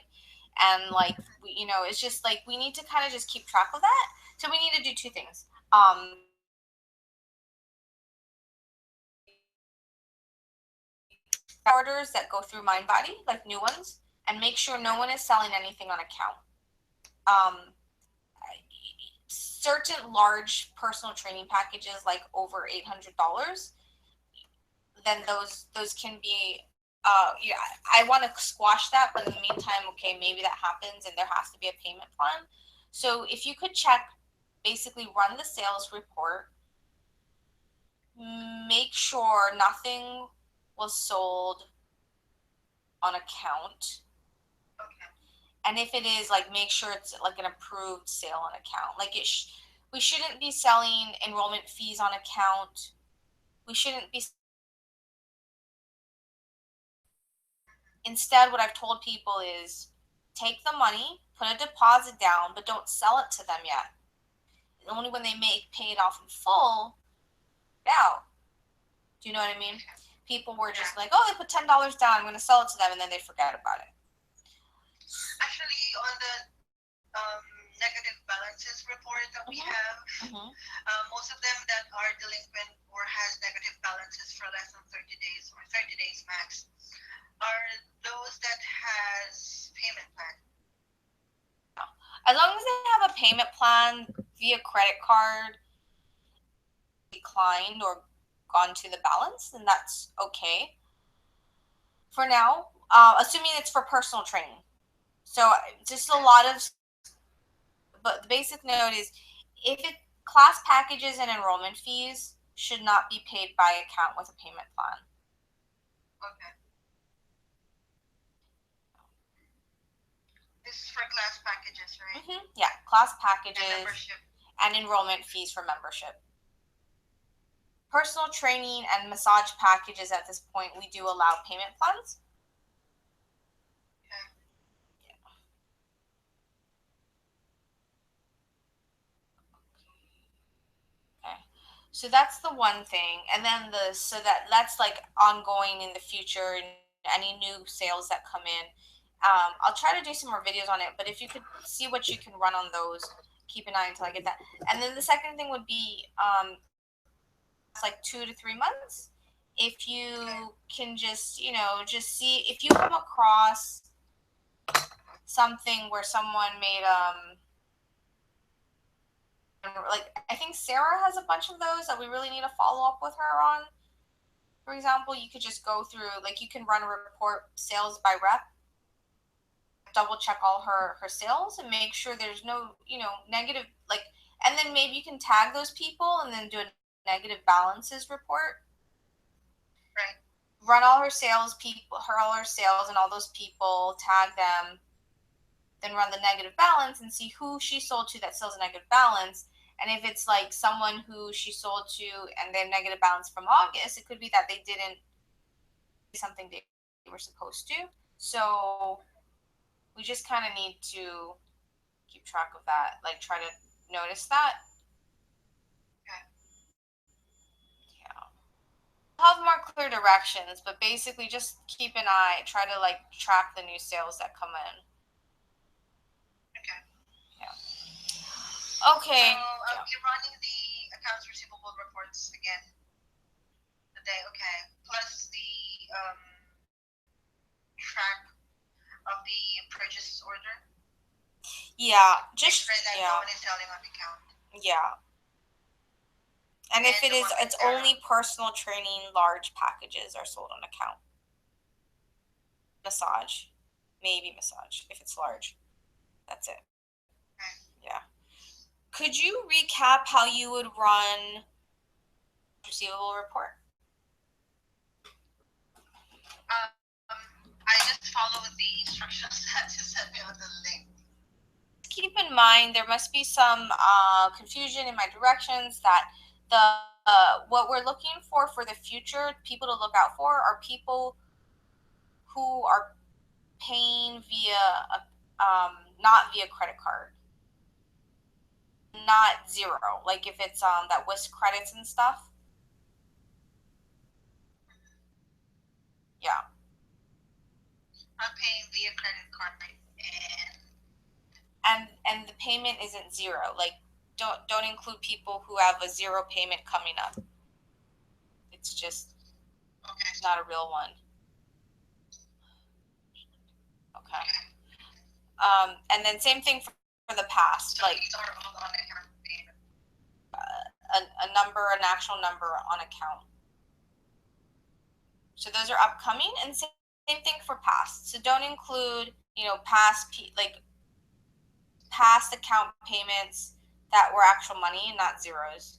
and like it's just like we need to kind of just keep track of that. So we need to do two things. Orders that go through MindBody, like new ones, and make sure no one is selling anything on account. Certain large personal training packages, like over $800, then those can be I want to squash that, but in the meantime, okay, maybe that happens and there has to be a payment plan. So if you could check, basically run the sales report, make sure nothing was sold on account. Okay. And if it is, like, make sure it's like an approved sale on account. Like we shouldn't be selling enrollment fees on account. We shouldn't be. Instead, what I've told people is take the money, put a deposit down, but don't sell it to them yet. Only when they pay it off in full, out. Do you know what I mean? People were just like, oh, they put $10 down, I'm going to sell it to them, and then they forget about it. Actually, on the negative balances report that we have, most of them that are delinquent or has negative balances for less than 30 days or 30 days max are those that has payment plan. As long as they have a payment plan via credit card declined or gone to the balance, then that's okay. For now, assuming it's for personal training. So just a lot of, but the basic note is if it class packages and enrollment fees should not be paid by account with a payment plan. Okay. This is for class packages, right? Yeah, class packages and membership and enrollment fees for membership. Personal training and massage packages at this point, we do allow payment plans. So that's the one thing, and then that's like ongoing in the future, and any new sales that come in. I'll try to do some more videos on it, but if you could see what you can run on those, keep an eye until I get that. And then the second thing would be it's like 2 to 3 months. If you can just see if you come across something where someone made like I think Sarah has a bunch of those that we really need to follow up with her on. For example, you could just go through, like you can run a report sales by rep, double check all her sales and make sure there's no, negative, like, and then maybe you can tag those people and then do a negative balances report. Right. Run all her sales and all those people, tag them, then run the negative balance and see who she sold to that sells a negative balance. And if it's like someone who she sold to and their negative balance from August, it could be that they didn't do something they were supposed to. So we just kind of need to keep track of that, like try to notice that. Okay. Yeah. I'll have more clear directions, but basically just keep an eye, try to like track the new sales that come in. Okay. Yeah. Okay. So you're running the accounts receivable reports again today, okay? Plus the track of the purchase order. Yeah, Make just sure that no one is selling on account. yeah. And if it is, it's only personal training, large packages are sold on account. Massage, maybe massage if it's large. That's it. Yeah. Could you recap how you would run receivable report? I just follow the instructions that you sent me on the link. Keep in mind there must be some confusion in my directions that the what we're looking for the future people to look out for are people who are paying via not via credit card, not zero, like if it's that WISC credits and stuff. Yeah. I'm paying via credit card and the payment isn't zero. Like don't include people who have a zero payment coming up. It's just not a real one. Okay. And then same thing for the past, so like these are all on account payment. a number, an actual number on account. So those are upcoming, and same thing for past. So don't include, past account payments that were actual money and not zeros.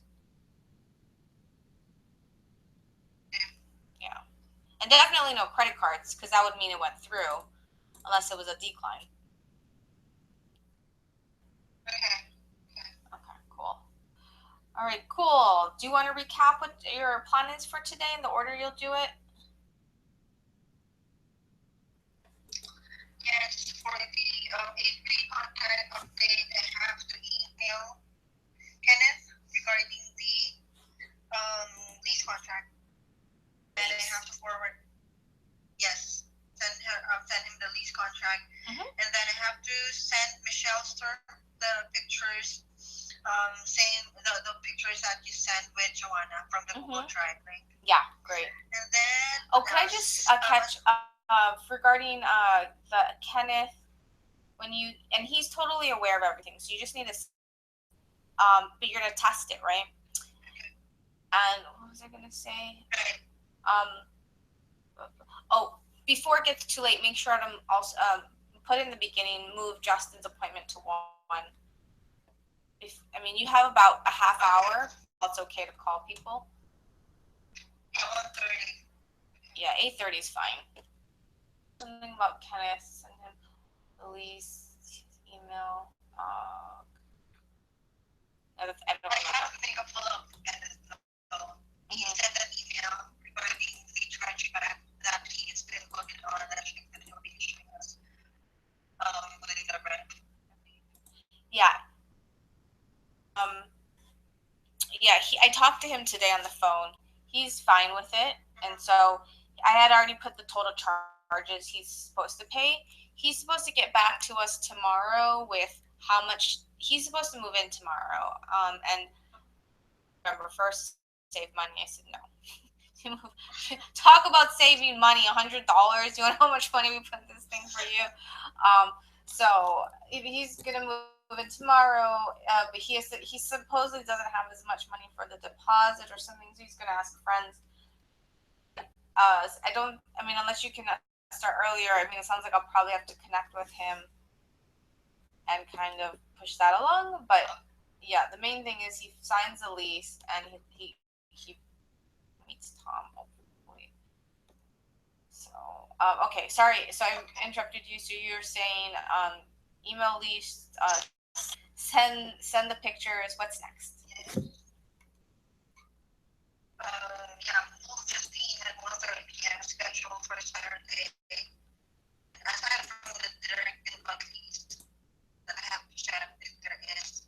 Yeah. And definitely no credit cards, because that would mean it went through, unless it was a decline. Okay, cool. All right, cool. Do you want to recap what your plan is for today and the order you'll do it? Yes, for the 8-3 contract update, I have to email Kenneth regarding the lease contract. And I have to forward, yes, send him the lease contract. And then I have to send Michelle Sturm the pictures, saying the pictures that you sent with Joanna from the Google Drive link. Yeah, great. And then could I just catch regarding the Kenneth, when you, and he's totally aware of everything, so you just need to but you're gonna test it, right? And what was I gonna say? Before it gets too late, make sure to also put in the beginning, move Justin's appointment to 1. You have about a half hour. It's okay to call people. 1:30. Yeah, 8:30 is fine. Something about Kenneth, send him the lease email. I don't I know. have to make a follow-up with Kenneth. He sent an email regarding the chargeback that he's been working on, that he'll be issuing us with the rent. Yeah. I talked to him today on the phone. He's fine with it, and so I had already put the total charges he's supposed to pay. He's supposed to get back to us tomorrow with how much he's supposed to move in tomorrow. And remember, first save money. I said no. Talk about saving money, $100. You want to know how much money we put in this thing for you? So he's gonna move in tomorrow, but he supposedly doesn't have as much money for the deposit or something, so he's gonna ask friends. Unless you can start earlier, it sounds like I'll probably have to connect with him and kind of push that along. But yeah, the main thing is he signs the lease and he meets Tom, hopefully. So, okay, sorry. So I interrupted you. So you're saying email lease, send the pictures. What's next? Move 15 at 1:30 p.m. scheduled for Saturday. Aside from the direct inbox lease that I have to check if there is,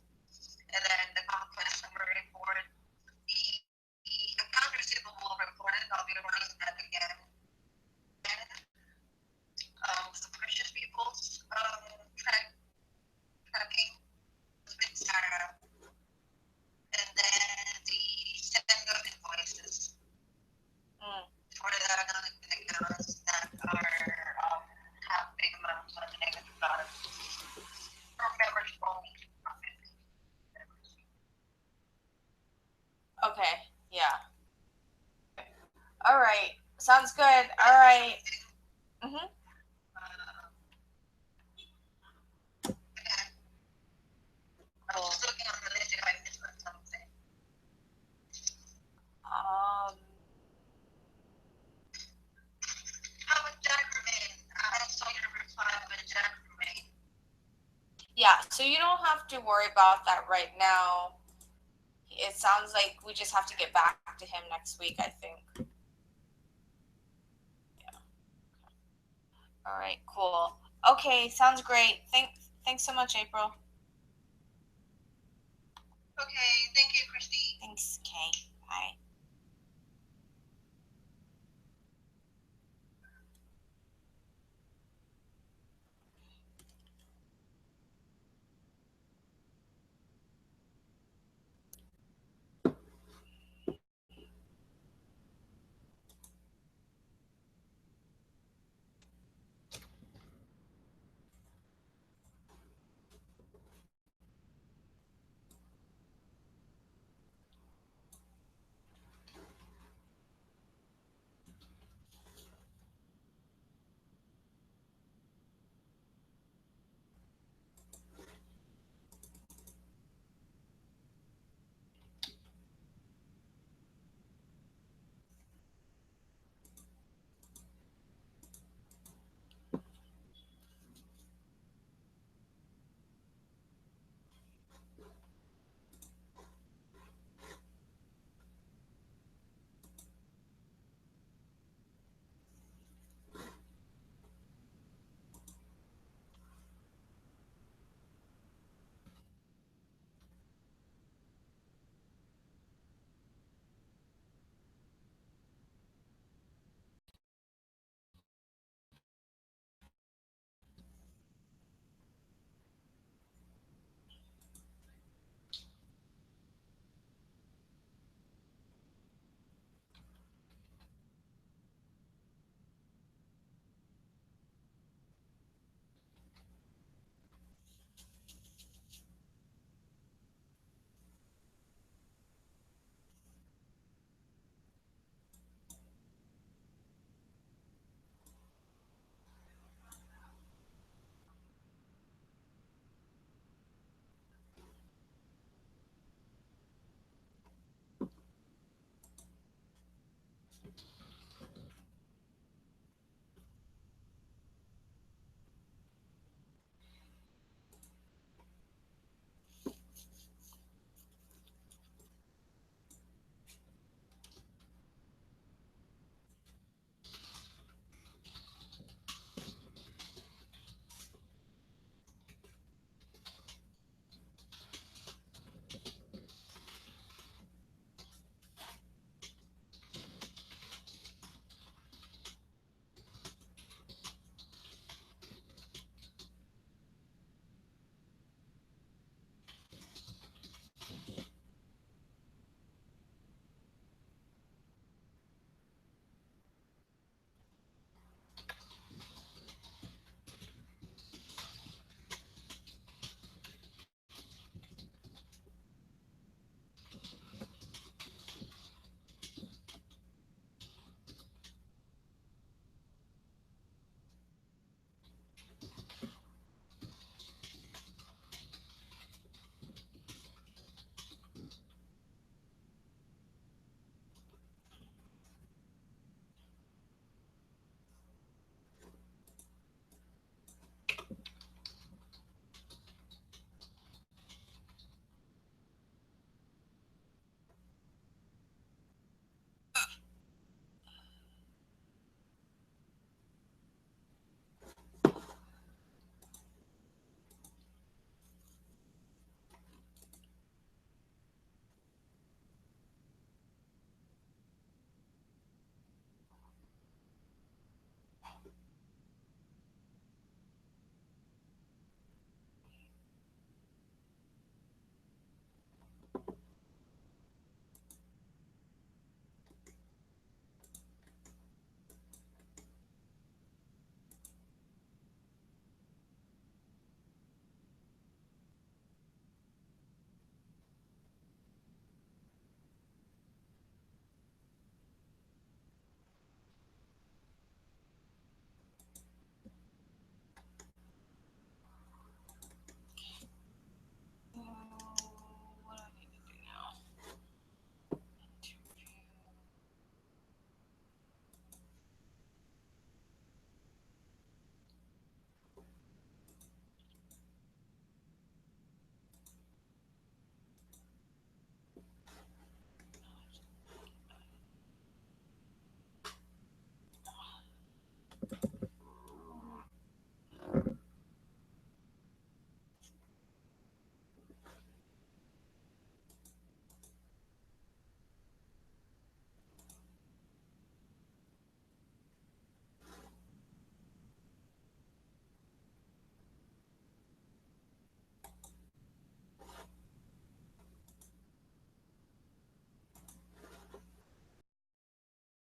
and then the conquest number report, the account receivable report, I'll be running that again. And the purchase people's tracking with Sarah. So you don't have to worry about that right now. It sounds like we just have to get back to him next week, I think. Yeah. All right, cool. Okay, sounds great. Thanks so much, April. Okay, thank you, Kristy. Thanks, Kay. Bye.